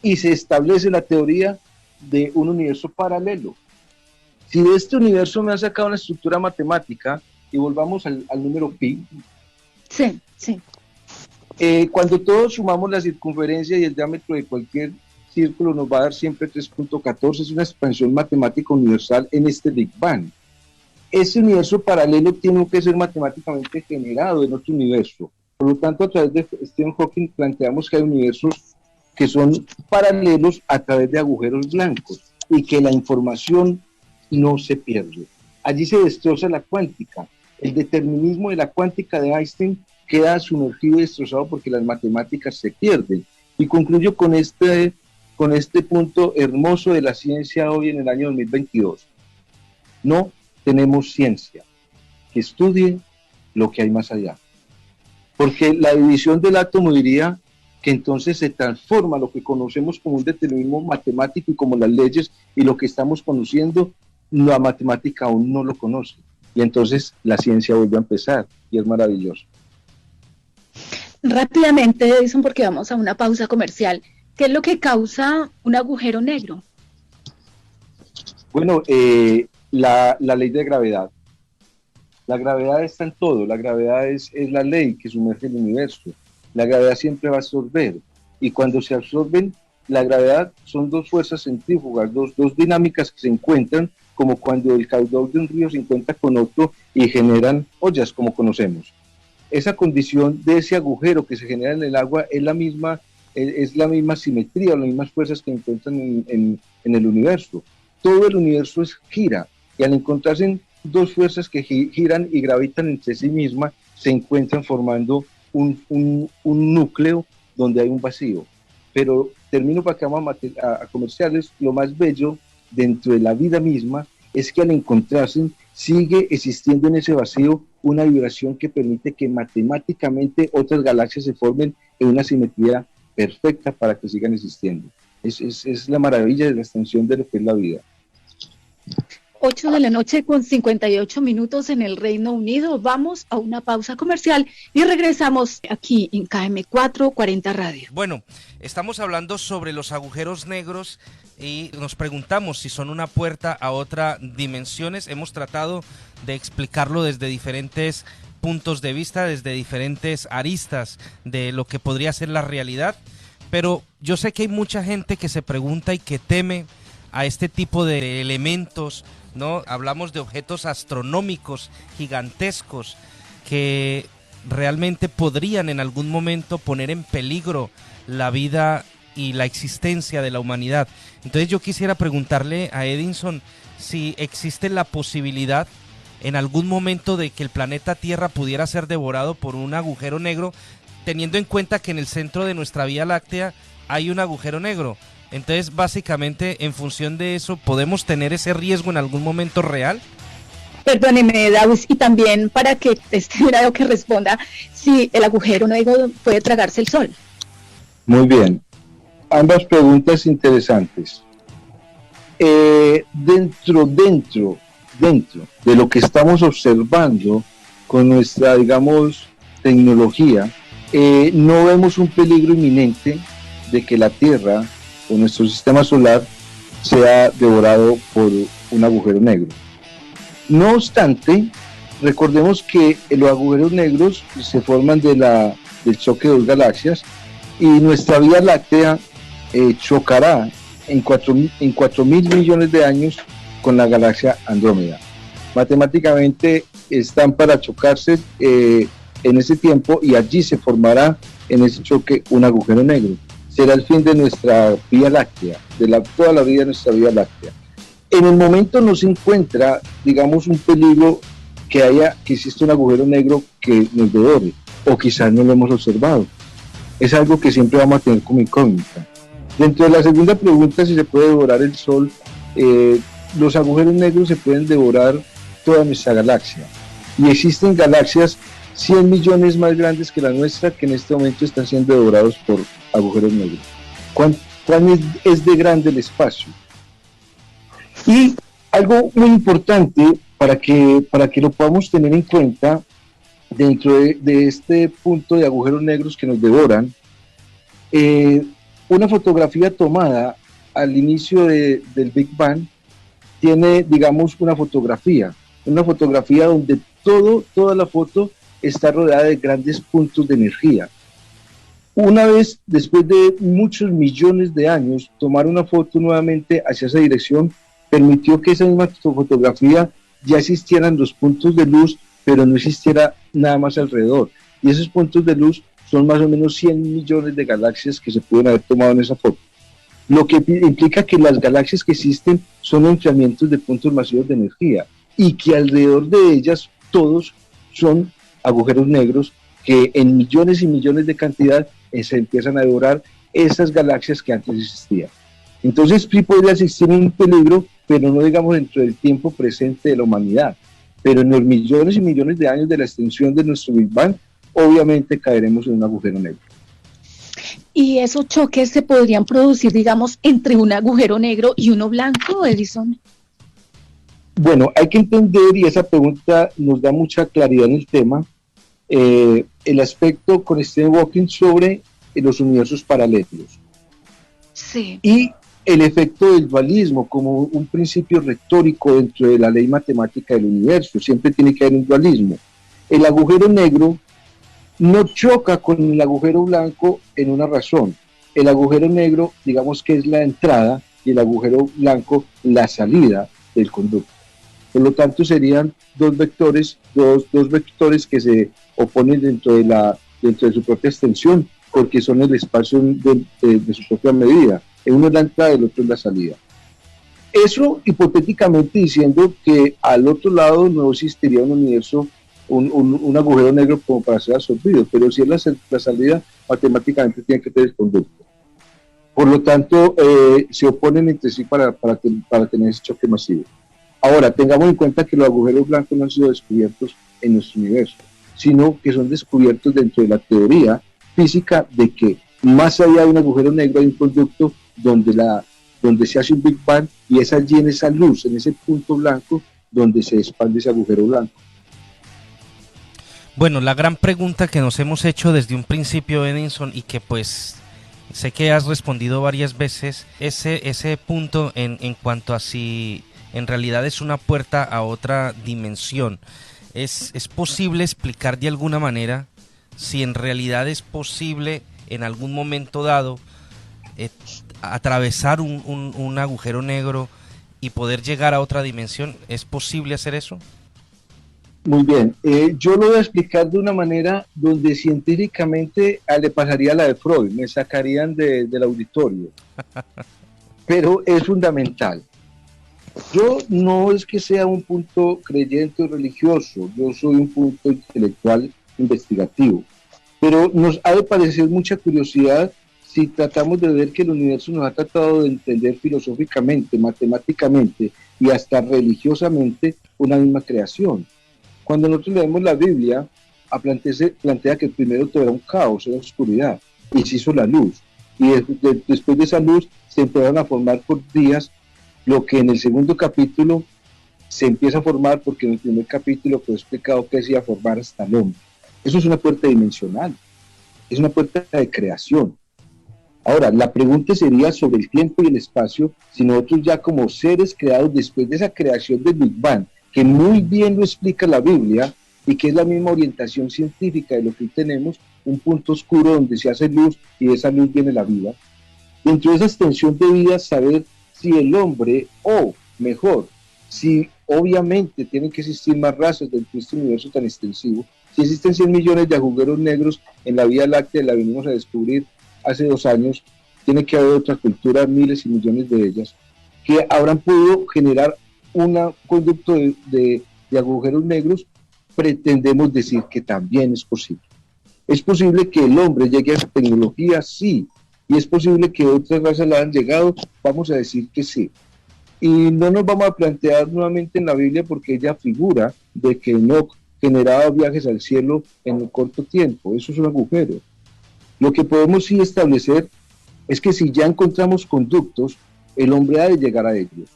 Y se establece la teoría de un universo paralelo. Si de este universo me han sacado una estructura matemática, y volvamos al número pi. Sí, sí. Cuando todos sumamos la circunferencia y el diámetro de cualquier círculo, nos va a dar siempre 3.14, es una expansión matemática universal en este Big Bang. Ese universo paralelo tiene que ser matemáticamente generado en otro universo. Por lo tanto, a través de Stephen Hawking planteamos que hay universos que son paralelos a través de agujeros blancos y que la información no se pierde. Allí se destroza la cuántica. El determinismo de la cuántica de Einstein queda sumergido y destrozado porque las matemáticas se pierden. Y concluyo con este punto hermoso de la ciencia hoy en el año 2022. No tenemos ciencia que estudie lo que hay más allá. Porque la división del átomo diría que entonces se transforma lo que conocemos como un determinismo matemático y como las leyes y lo que estamos conociendo, la matemática aún no lo conoce. Y entonces la ciencia vuelve a empezar y es maravilloso. Rápidamente, Edison, porque vamos a una pausa comercial. ¿Qué es lo que causa un agujero negro? Bueno, la ley de gravedad. La gravedad está en todo, la gravedad es la ley que sumerge el universo. La gravedad siempre va a absorber, y cuando se absorben, la gravedad son dos fuerzas centrífugas, dos dinámicas que se encuentran, como cuando el caudal de un río se encuentra con otro y generan ollas, como conocemos. Esa condición de ese agujero que se genera en el agua es la misma simetría, las mismas fuerzas que encuentran en el universo. Todo el universo gira, y al encontrarse dos fuerzas que giran y gravitan entre sí mismas, se encuentran formando un núcleo donde hay un vacío. Pero termino para que vamos a comerciales. Lo más bello dentro de la vida misma es que al encontrarse sigue existiendo en ese vacío una vibración que permite que matemáticamente otras galaxias se formen en una simetría perfecta para que sigan existiendo. Es la maravilla de la extensión de lo que es la vida. 8 de la noche con 58 minutos en el Reino Unido. Vamos a una pausa comercial y regresamos aquí en KM440 Radio. Bueno, estamos hablando sobre los agujeros negros y nos preguntamos si son una puerta a otras dimensiones. Hemos tratado de explicarlo desde diferentes puntos de vista, desde diferentes aristas de lo que podría ser la realidad, pero yo sé que hay mucha gente que se pregunta y que teme a este tipo de elementos ¿no? Hablamos de objetos astronómicos gigantescos que realmente podrían en algún momento poner en peligro la vida y la existencia de la humanidad. Entonces yo quisiera preguntarle a Edinson si existe la posibilidad en algún momento de que el planeta Tierra pudiera ser devorado por un agujero negro, teniendo en cuenta que en el centro de nuestra Vía Láctea hay un agujero negro. Entonces, básicamente, en función de eso, ¿podemos tener ese riesgo en algún momento real? Perdóneme, Davis, y también para que esté grado que responda si el agujero negro puede tragarse el Sol. Muy bien. Ambas preguntas interesantes. Dentro de lo que estamos observando con nuestra, digamos, tecnología, no vemos un peligro inminente de que la Tierra o nuestro sistema solar sea devorado por un agujero negro. No obstante, recordemos que los agujeros negros se forman del choque de dos galaxias y nuestra Vía Láctea chocará en 4.000 millones de años con la galaxia Andrómeda. Matemáticamente están para chocarse en ese tiempo y allí se formará en ese choque un agujero negro. Será el fin de nuestra Vía Láctea, toda la vida de nuestra Vía Láctea. En el momento no se encuentra, digamos, un peligro que existe un agujero negro que nos devore, o quizás no lo hemos observado. Es algo que siempre vamos a tener como incógnita. Dentro de la segunda pregunta, si se puede devorar el Sol, los agujeros negros se pueden devorar toda nuestra galaxia. Y existen galaxias 100 millones más grandes que la nuestra que en este momento están siendo devorados por agujeros negros. ¿Cuán es de grande el espacio? Y algo muy importante para que lo podamos tener en cuenta dentro de este punto de agujeros negros que nos devoran, una fotografía tomada al inicio del Big Bang tiene, digamos, una fotografía donde toda la foto está rodeada de grandes puntos de energía. Una vez, después de muchos millones de años, tomar una foto nuevamente hacia esa dirección permitió que esa misma fotografía ya existieran los puntos de luz, pero no existiera nada más alrededor. Y esos puntos de luz son más o menos 100 millones de galaxias que se pueden haber tomado en esa foto. Lo que implica que las galaxias que existen son enfriamientos de puntos masivos de energía y que alrededor de ellas todos son agujeros negros que en millones y millones de cantidad se empiezan a devorar esas galaxias que antes existían. Entonces sí podría existir un peligro, pero no digamos dentro del tiempo presente de la humanidad. Pero en los millones y millones de años de la extensión de nuestro Big Bang, obviamente caeremos en un agujero negro. ¿Y esos choques se podrían producir, digamos, entre un agujero negro y uno blanco, Edison? Bueno, hay que entender, y esa pregunta nos da mucha claridad en el tema, el aspecto con Stephen Hawking sobre los universos paralelos. Sí. Y el efecto del dualismo como un principio retórico dentro de la ley matemática del universo. Siempre tiene que haber un dualismo. El agujero negro no choca con el agujero blanco en una razón. El agujero negro, digamos que es la entrada, y el agujero blanco la salida del conducto. Por lo tanto, serían dos vectores que se oponen dentro de su propia extensión, porque son el espacio de su propia medida. Uno es la entrada y el otro es la salida. Eso hipotéticamente diciendo que al otro lado no existiría un universo, un agujero negro como para ser absorbido, pero si es la salida, matemáticamente tiene que tener el conducto. Por lo tanto, se oponen entre sí para tener ese choque masivo. Ahora, tengamos en cuenta que los agujeros blancos no han sido descubiertos en nuestro universo, sino que son descubiertos dentro de la teoría física de que más allá de un agujero negro hay un conducto donde se hace un Big Bang, y es allí en esa luz, en ese punto blanco, donde se expande ese agujero blanco. Bueno, la gran pregunta que nos hemos hecho desde un principio, Edinson, y que pues sé que has respondido varias veces, ese punto en cuanto a si en realidad es una puerta a otra dimensión. ¿Es posible explicar de alguna manera si en realidad es posible en algún momento dado atravesar un agujero negro y poder llegar a otra dimensión. ¿Es posible hacer eso? Muy bien, yo lo voy a explicar de una manera donde científicamente le pasaría la de Freud, me sacarían del auditorio, pero es fundamental. Yo no es que sea un punto creyente o religioso, yo soy un punto intelectual investigativo, pero nos ha de parecer mucha curiosidad si tratamos de ver que el universo nos ha tratado de entender filosóficamente, matemáticamente y hasta religiosamente una misma creación. Cuando nosotros leemos la Biblia, plantea que primero todo era un caos, era oscuridad, y se hizo la luz. Y después de esa luz se empezaron a formar por días lo que en el segundo capítulo se empieza a formar, porque en el primer capítulo fue explicado que se iba a formar hasta el hombre. Eso es una puerta dimensional, es una puerta de creación. Ahora, la pregunta sería sobre el tiempo y el espacio, si nosotros ya como seres creados después de esa creación del Big Bang, que muy bien lo explica la Biblia y que es la misma orientación científica de lo que hoy tenemos, un punto oscuro donde se hace luz y de esa luz viene la vida. Dentro de esa extensión de vida, saber si el hombre, o mejor, si obviamente tienen que existir más razas dentro de este universo tan extensivo, si existen 100 millones de agujeros negros en la Vía Láctea, la venimos a descubrir hace 2 años, tiene que haber otra cultura, miles y millones de ellas, que habrán podido generar un conducto de agujeros negros. Pretendemos decir que también es posible. ¿Es posible que el hombre llegue a esa tecnología? Sí. ¿Y es posible que otras razas la han llegado? Vamos a decir que sí. Y no nos vamos a plantear nuevamente en la Biblia porque ella figura de que Enoc generaba viajes al cielo en un corto tiempo. Eso es un agujero. Lo que podemos sí establecer es que si ya encontramos conductos, el hombre ha de llegar a ellos.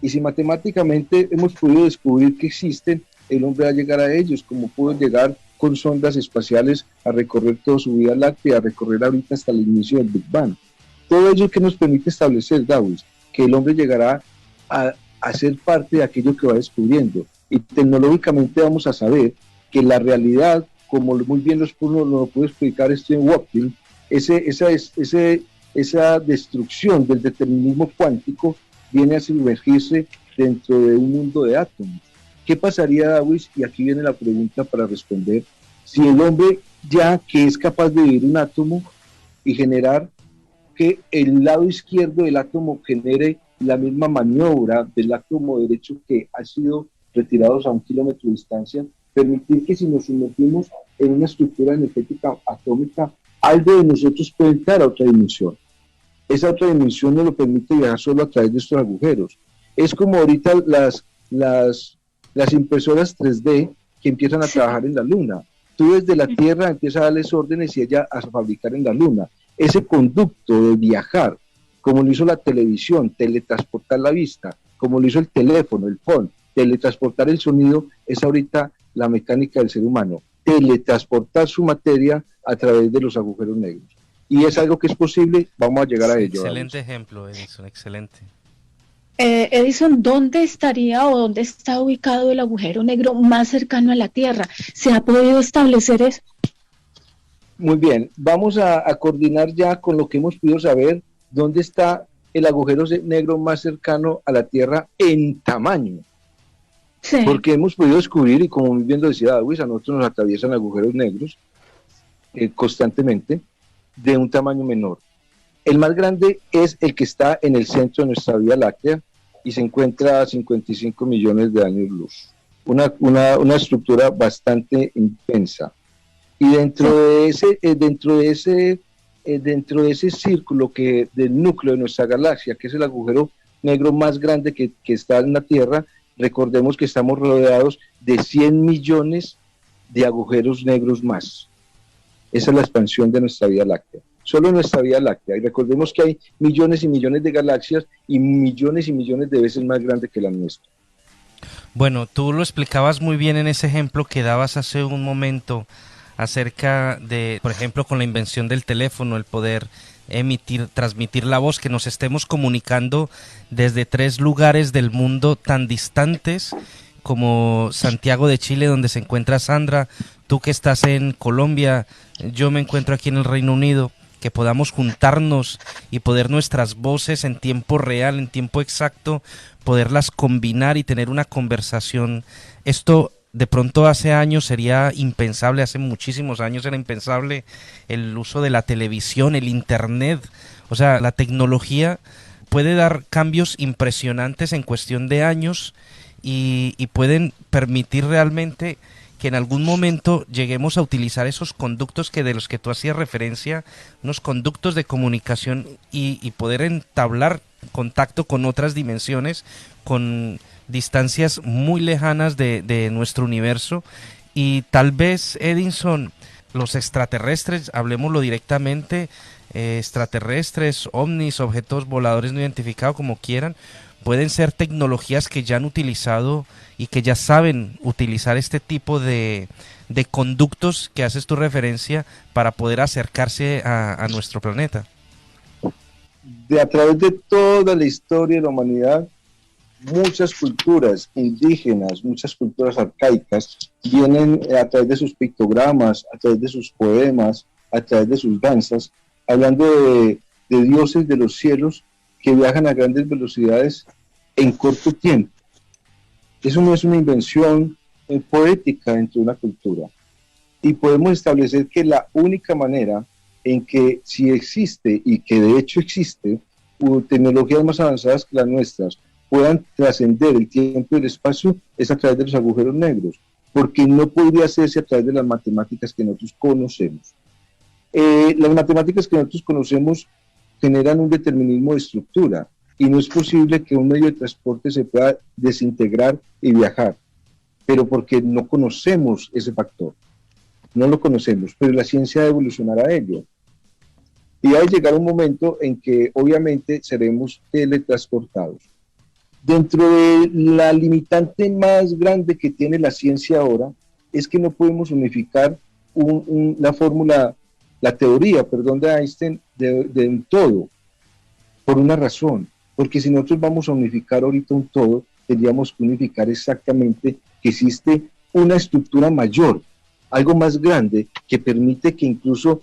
Y si matemáticamente hemos podido descubrir que existen, el hombre va a llegar a ellos, como pudo llegar con sondas espaciales a recorrer toda su Vía Láctea, a recorrer ahorita hasta el inicio del Big Bang. Todo ello que nos permite establecer, Dawes, que el hombre llegará a ser parte de aquello que va descubriendo. Y tecnológicamente vamos a saber que la realidad, como muy bien lo pudo explicar Stephen Hawking, esa destrucción del determinismo cuántico viene a sumergirse dentro de un mundo de átomos. ¿Qué pasaría, Dawes? Y aquí viene la pregunta para responder. Si el hombre ya que es capaz de vivir un átomo y generar que el lado izquierdo del átomo genere la misma maniobra del átomo derecho que ha sido retirados a 1 kilómetro de distancia, permitir que si nos sumergimos en una estructura energética atómica, algo de nosotros puede entrar a otra dimensión. Esa otra dimensión nos lo permite viajar solo a través de estos agujeros. Es como ahorita las impresoras 3D que empiezan a trabajar en la Luna. Tú desde la Tierra empiezas a darles órdenes y ella a fabricar en la Luna. Ese conducto de viajar, como lo hizo la televisión, teletransportar la vista, como lo hizo el teléfono, el phone, teletransportar el sonido, es ahorita la mecánica del ser humano. Teletransportar su materia a través de los agujeros negros. Y es algo que es posible, vamos a llegar a ello. Excelente ejemplo, Edison, excelente. Edison, ¿dónde estaría o dónde está ubicado el agujero negro más cercano a la Tierra? ¿Se ha podido establecer eso? Muy bien, vamos a coordinar ya con lo que hemos podido saber dónde está el agujero negro más cercano a la Tierra en tamaño. Sí. Porque hemos podido descubrir, y como muy bien lo decía Dawes, a nosotros nos atraviesan agujeros negros constantemente de un tamaño menor. El más grande es el que está en el centro de nuestra Vía Láctea y se encuentra a 55 millones de años luz. Una estructura bastante intensa. Y dentro de ese círculo del núcleo de nuestra galaxia, que es el agujero negro más grande que está en la Tierra, recordemos que estamos rodeados de 100 millones de agujeros negros más. Esa es la expansión de nuestra Vía Láctea. Solo nuestra Vía Láctea. Y recordemos que hay millones y millones de galaxias y millones de veces más grande que la nuestra. Bueno, tú lo explicabas muy bien en ese ejemplo que dabas hace un momento acerca de, por ejemplo, con la invención del teléfono, el poder transmitir la voz, que nos estemos comunicando desde 3 lugares del mundo tan distantes como Santiago de Chile, donde se encuentra Sandra, tú que estás en Colombia, yo me encuentro aquí en el Reino Unido, que podamos juntarnos y poder nuestras voces en tiempo real, en tiempo exacto, poderlas combinar y tener una conversación. Esto de pronto hace años sería impensable, hace muchísimos años era impensable el uso de la televisión, el internet, o sea, la tecnología puede dar cambios impresionantes en cuestión de años y pueden permitir realmente que en algún momento lleguemos a utilizar esos conductos de los que tú hacías referencia, unos conductos de comunicación y poder entablar contacto con otras dimensiones, con distancias muy lejanas de nuestro universo. Y tal vez, Edinson, los extraterrestres, hablemoslo directamente, extraterrestres, ovnis, objetos voladores no identificados, como quieran, pueden ser tecnologías que ya han utilizado y que ya saben utilizar este tipo de conductos que haces tu referencia para poder acercarse a nuestro planeta. A través de toda la historia de la humanidad, muchas culturas indígenas, muchas culturas arcaicas, vienen a través de sus pictogramas, a través de sus poemas, a través de sus danzas, hablando de dioses de los cielos que viajan a grandes velocidades en corto tiempo. Eso no es una invención poética dentro de una cultura. Y podemos establecer que la única manera en que, si existe, y que de hecho existe, tecnologías más avanzadas que las nuestras puedan trascender el tiempo y el espacio, es a través de los agujeros negros, porque no podría hacerse a través de las matemáticas que nosotros conocemos. Las matemáticas que nosotros conocemos generan un determinismo de estructura, y no es posible que un medio de transporte se pueda desintegrar y viajar, pero porque no conocemos ese factor, no lo conocemos, pero la ciencia debe evolucionar a ello. Y va a llegar un momento en que obviamente seremos teletransportados. Dentro de la limitante más grande que tiene la ciencia ahora, es que no podemos unificar la fórmula, la teoría, perdón, de Einstein de un todo, por una razón. Porque si nosotros vamos a unificar ahorita un todo, tendríamos que unificar exactamente que existe una estructura mayor, algo más grande, que permite que incluso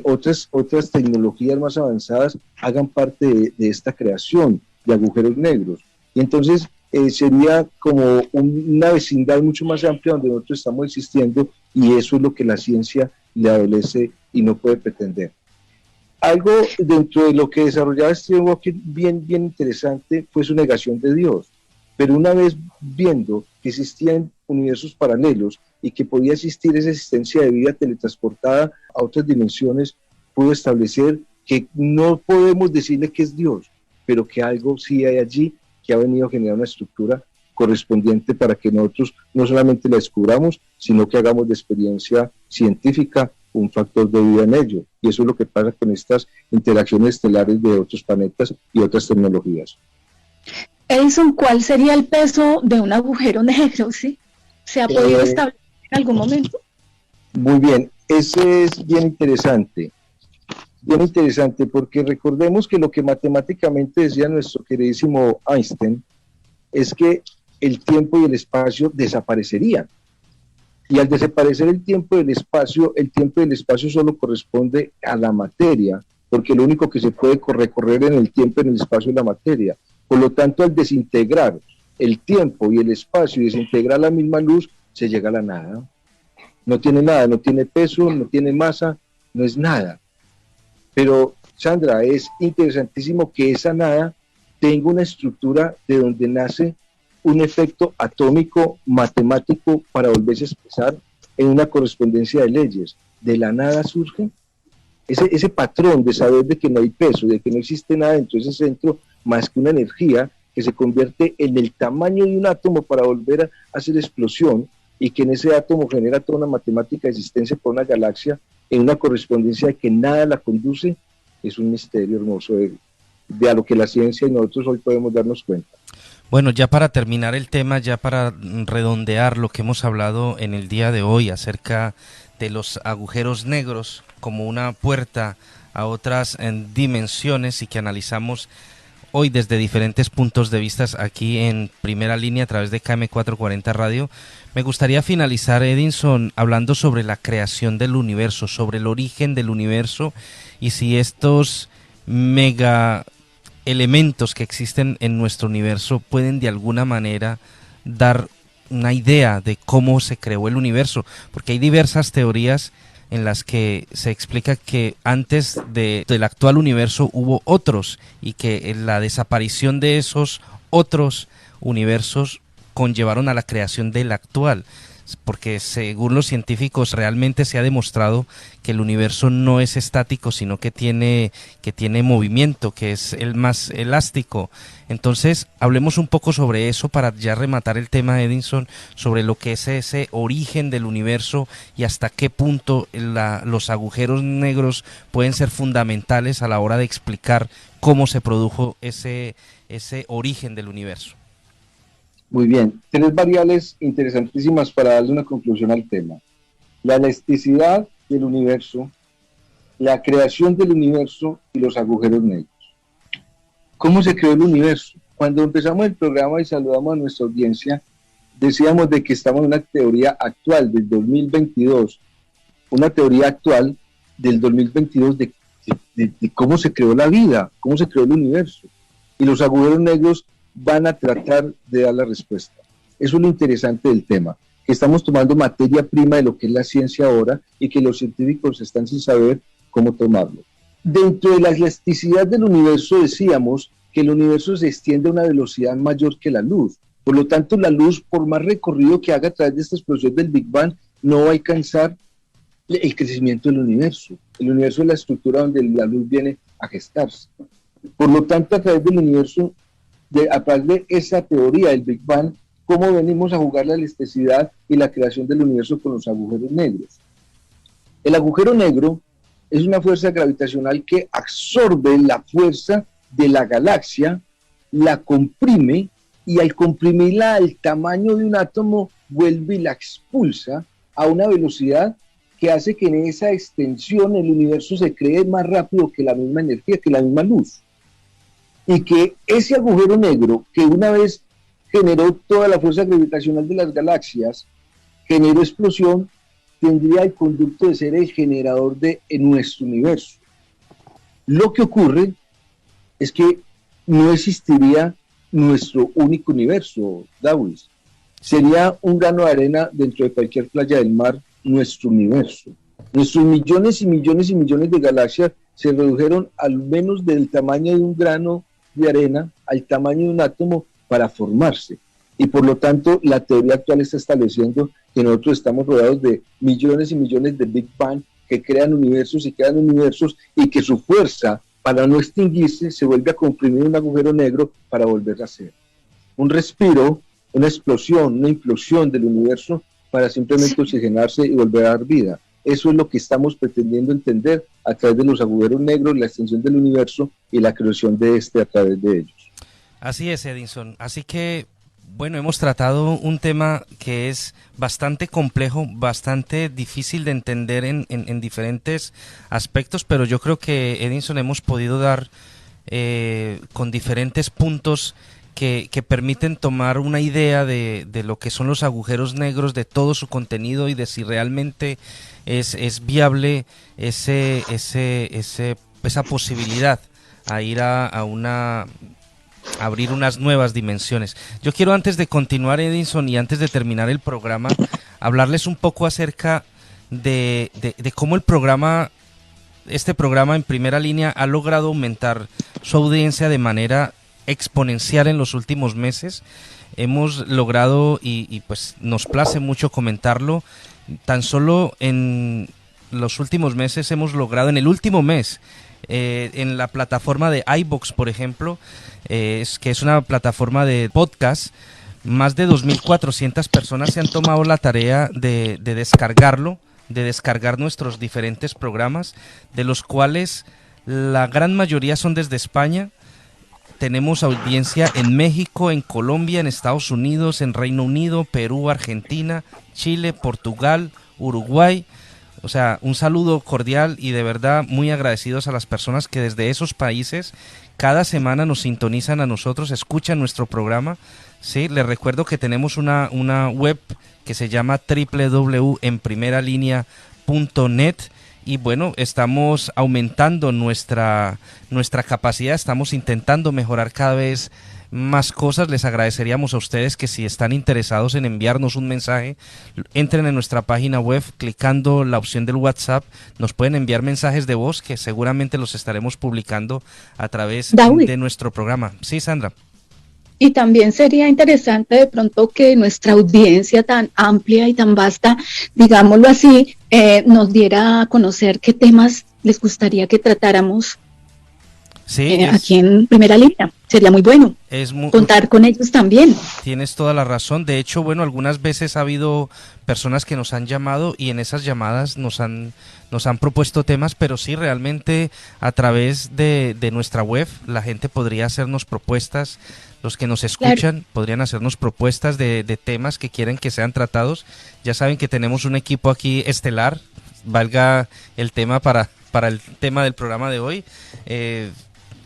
otras tecnologías más avanzadas hagan parte de esta creación de agujeros negros. Y entonces sería como una vecindad mucho más amplia donde nosotros estamos existiendo, y eso es lo que la ciencia le adolece y no puede pretender. Algo dentro de lo que desarrollaba Stephen Hawking bien interesante fue su negación de Dios, pero una vez viendo que existían universos paralelos y que podía existir esa existencia de vida teletransportada a otras dimensiones, pudo establecer que no podemos decirle que es Dios, pero que algo sí hay allí que ha venido a generar una estructura correspondiente para que nosotros no solamente la descubramos, sino que hagamos de experiencia científica un factor de vida en ello. Y eso es lo que pasa con estas interacciones estelares de otros planetas y otras tecnologías. Edison, ¿cuál sería el peso de un agujero negro? ¿Sí? ¿Se ha podido establecer en algún momento? Muy bien, ese es bien interesante porque recordemos que lo que matemáticamente decía nuestro queridísimo Einstein es que el tiempo y el espacio desaparecerían. Y al desaparecer el tiempo y el espacio solo corresponde a la materia, porque lo único que se puede recorrer en el tiempo y en el espacio es la materia. Por lo tanto, al desintegrar el tiempo y el espacio y desintegrar la misma luz, se llega a la nada. No tiene nada, no tiene peso, no tiene masa, no es nada. Pero, Sandra, es interesantísimo que esa nada tenga una estructura de donde nace un efecto atómico matemático para volverse a expresar en una correspondencia de leyes. De la nada surge ese patrón de saber de que no hay peso, de que no existe nada dentro de ese centro más que una energía que se convierte en el tamaño de un átomo para volver a hacer explosión, y que en ese átomo genera toda una matemática de existencia por una galaxia en una correspondencia de que nada la conduce. Es un misterio hermoso de a lo que la ciencia y nosotros hoy podemos darnos cuenta. Bueno, ya para terminar el tema, ya para redondear lo que hemos hablado en el día de hoy acerca de los agujeros negros como una puerta a otras dimensiones, y que analizamos hoy desde diferentes puntos de vista aquí en Primera Línea a través de KM440 Radio. Me gustaría finalizar, Edinson, hablando sobre la creación del universo, sobre el origen del universo y si estos mega elementos que existen en nuestro universo pueden de alguna manera dar una idea de cómo se creó el universo, porque hay diversas teorías en las que se explica que antes del actual universo hubo otros y que la desaparición de esos otros universos conllevaron a la creación del actual, porque según los científicos realmente se ha demostrado que el universo no es estático, sino que tiene movimiento, que es el más elástico. Entonces, hablemos un poco sobre eso para ya rematar el tema, Edinson, sobre lo que es ese origen del universo y hasta qué punto los agujeros negros pueden ser fundamentales a la hora de explicar cómo se produjo ese origen del universo. Muy bien, 3 variables interesantísimas para darle una conclusión al tema. La elasticidad del universo, la creación del universo y los agujeros negros. ¿Cómo se creó el universo? Cuando empezamos el programa y saludamos a nuestra audiencia, decíamos de que estamos en una teoría actual del 2022, una teoría actual del 2022 de cómo se creó la vida, cómo se creó el universo. Y los agujeros negros van a tratar de dar la respuesta. Eso es lo interesante del tema, que estamos tomando materia prima de lo que es la ciencia ahora y que los científicos están sin saber cómo tomarlo. Dentro de la elasticidad del universo decíamos que el universo se extiende a una velocidad mayor que la luz. Por lo tanto, la luz, por más recorrido que haga a través de esta explosión del Big Bang, no va a alcanzar el crecimiento del universo. El universo es la estructura donde la luz viene a gestarse. Por lo tanto, a través del universo, a través de esa teoría del Big Bang, cómo venimos a jugar la elasticidad y la creación del universo con los agujeros negros. El agujero negro es una fuerza gravitacional que absorbe la fuerza de la galaxia, la comprime y al comprimirla al tamaño de un átomo vuelve y la expulsa a una velocidad que hace que en esa extensión el universo se cree más rápido que la misma energía, que la misma luz. Y que ese agujero negro, que una vez generó toda la fuerza gravitacional de las galaxias, generó explosión, tendría el conducto de ser el generador de nuestro universo. Lo que ocurre es que no existiría nuestro único universo, Dawis. Sería un grano de arena dentro de cualquier playa del mar, nuestro universo. Nuestros millones y millones y millones de galaxias se redujeron al menos del tamaño de un grano de arena al tamaño de un átomo para formarse. Y por lo tanto, la teoría actual está estableciendo que nosotros estamos rodeados de millones y millones de Big Bang que crean universos y crean universos y que su fuerza para no extinguirse se vuelve a comprimir un agujero negro para volver a ser. Un respiro, una explosión, una implosión del universo para simplemente oxigenarse y volver a dar vida. Eso es lo que estamos pretendiendo entender a través de los agujeros negros, la extensión del universo y la creación de a través de ellos. Así es, Edinson. Así que, bueno, hemos tratado un tema que es bastante complejo, bastante difícil de entender en diferentes aspectos, pero yo creo que, Edinson, hemos podido dar con diferentes puntos que permiten tomar una idea de lo que son los agujeros negros, de todo su contenido y de si realmente es viable esa posibilidad a ir a abrir unas nuevas dimensiones. Yo quiero, antes de continuar, Edinson, y antes de terminar el programa, hablarles un poco acerca de cómo este programa en Primera Línea ha logrado aumentar su audiencia de manera exponencial en los últimos meses. Hemos logrado, y pues nos place mucho comentarlo, tan solo en los últimos meses hemos logrado, en el último mes, en la plataforma de iVoox, por ejemplo, que es una plataforma de podcast, más de 2.400 personas se han tomado la tarea de descargarlo, de descargar nuestros diferentes programas, de los cuales la gran mayoría son desde España. Tenemos audiencia en México, en Colombia, en Estados Unidos, en Reino Unido, Perú, Argentina, Chile, Portugal, Uruguay. O sea, un saludo cordial y de verdad muy agradecidos a las personas que desde esos países cada semana nos sintonizan a nosotros, escuchan nuestro programa. Sí, les recuerdo que tenemos una web que se llama www.enprimeralinea.net. Y bueno, estamos aumentando nuestra capacidad, estamos intentando mejorar cada vez más cosas. Les agradeceríamos a ustedes que si están interesados en enviarnos un mensaje, entren en nuestra página web, clicando la opción del WhatsApp, nos pueden enviar mensajes de voz que seguramente los estaremos publicando a través de nuestro programa. Sí, Sandra. Y también sería interesante de pronto que nuestra audiencia tan amplia y tan vasta, digámoslo así, nos diera a conocer qué temas les gustaría que tratáramos aquí en Primera Línea. Sería muy bueno contar con ellos también. Tienes toda la razón. De hecho, bueno, algunas veces ha habido personas que nos han llamado y en esas llamadas nos han propuesto temas, pero sí, realmente a través de nuestra web la gente podría hacernos propuestas. Los que nos escuchan podrían hacernos propuestas de temas que quieren que sean tratados. Ya saben que tenemos un equipo aquí estelar, valga el tema para el tema del programa de hoy.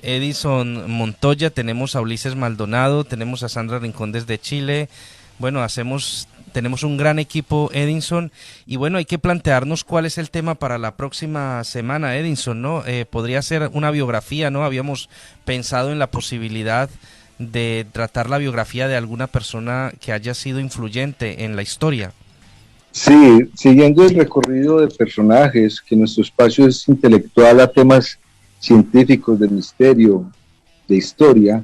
Edison Montoya, tenemos a Ulises Maldonado, tenemos a Sandra Rincón desde Chile. Bueno, tenemos un gran equipo, Edinson, y bueno, hay que plantearnos cuál es el tema para la próxima semana, Edinson, ¿no? Podría ser una biografía, ¿no? Habíamos pensado en la posibilidad de tratar la biografía de alguna persona que haya sido influyente en la historia. Sí, siguiendo el recorrido de personajes, que nuestro espacio es intelectual a temas científicos, de misterio, de historia,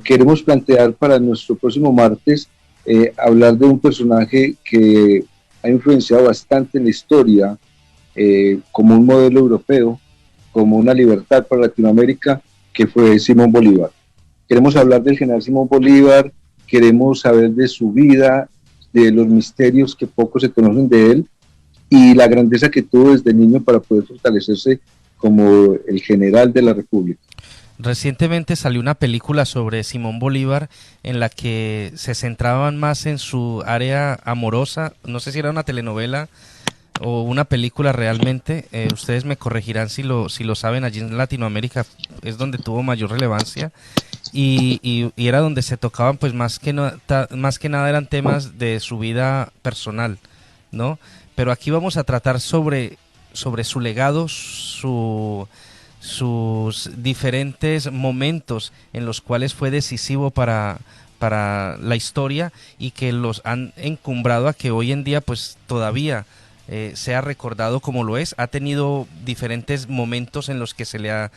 queremos plantear para nuestro próximo martes hablar de un personaje que ha influenciado bastante en la historia, como un modelo europeo, como una libertad para Latinoamérica, que fue Simón Bolívar. Queremos hablar del general Simón Bolívar, queremos saber de su vida, de los misterios que poco se conocen de él y la grandeza que tuvo desde niño para poder fortalecerse como el general de la República. Recientemente salió una película sobre Simón Bolívar en la que se centraban más en su área amorosa. No sé si era una telenovela o una película realmente. Ustedes me corregirán si lo saben. Allí en Latinoamérica es donde tuvo mayor relevancia y era donde se tocaban pues más que nada eran temas de su vida personal, ¿no? Pero aquí vamos a tratar sobre su legado, sus diferentes momentos en los cuales fue decisivo para la historia y que los han encumbrado a que hoy en día pues todavía sea recordado como lo es. Ha tenido diferentes momentos en los que se le ha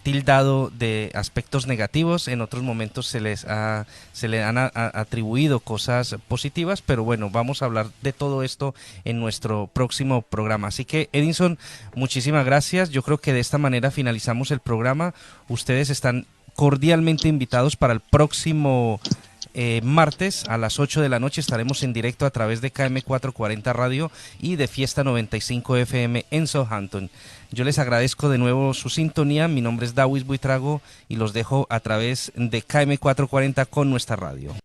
tildado de aspectos negativos, en otros momentos se le han atribuido cosas positivas, pero bueno, vamos a hablar de todo esto en nuestro próximo programa. Así que, Edinson, muchísimas gracias. Yo creo que de esta manera finalizamos el programa. Ustedes están cordialmente invitados para el próximo martes a las 8 de la noche. Estaremos en directo a través de KM440 Radio y de Fiesta 95 FM en Southampton. Yo les agradezco de nuevo su sintonía. Mi nombre es Dawis Buitrago y los dejo a través de KM440 con nuestra radio.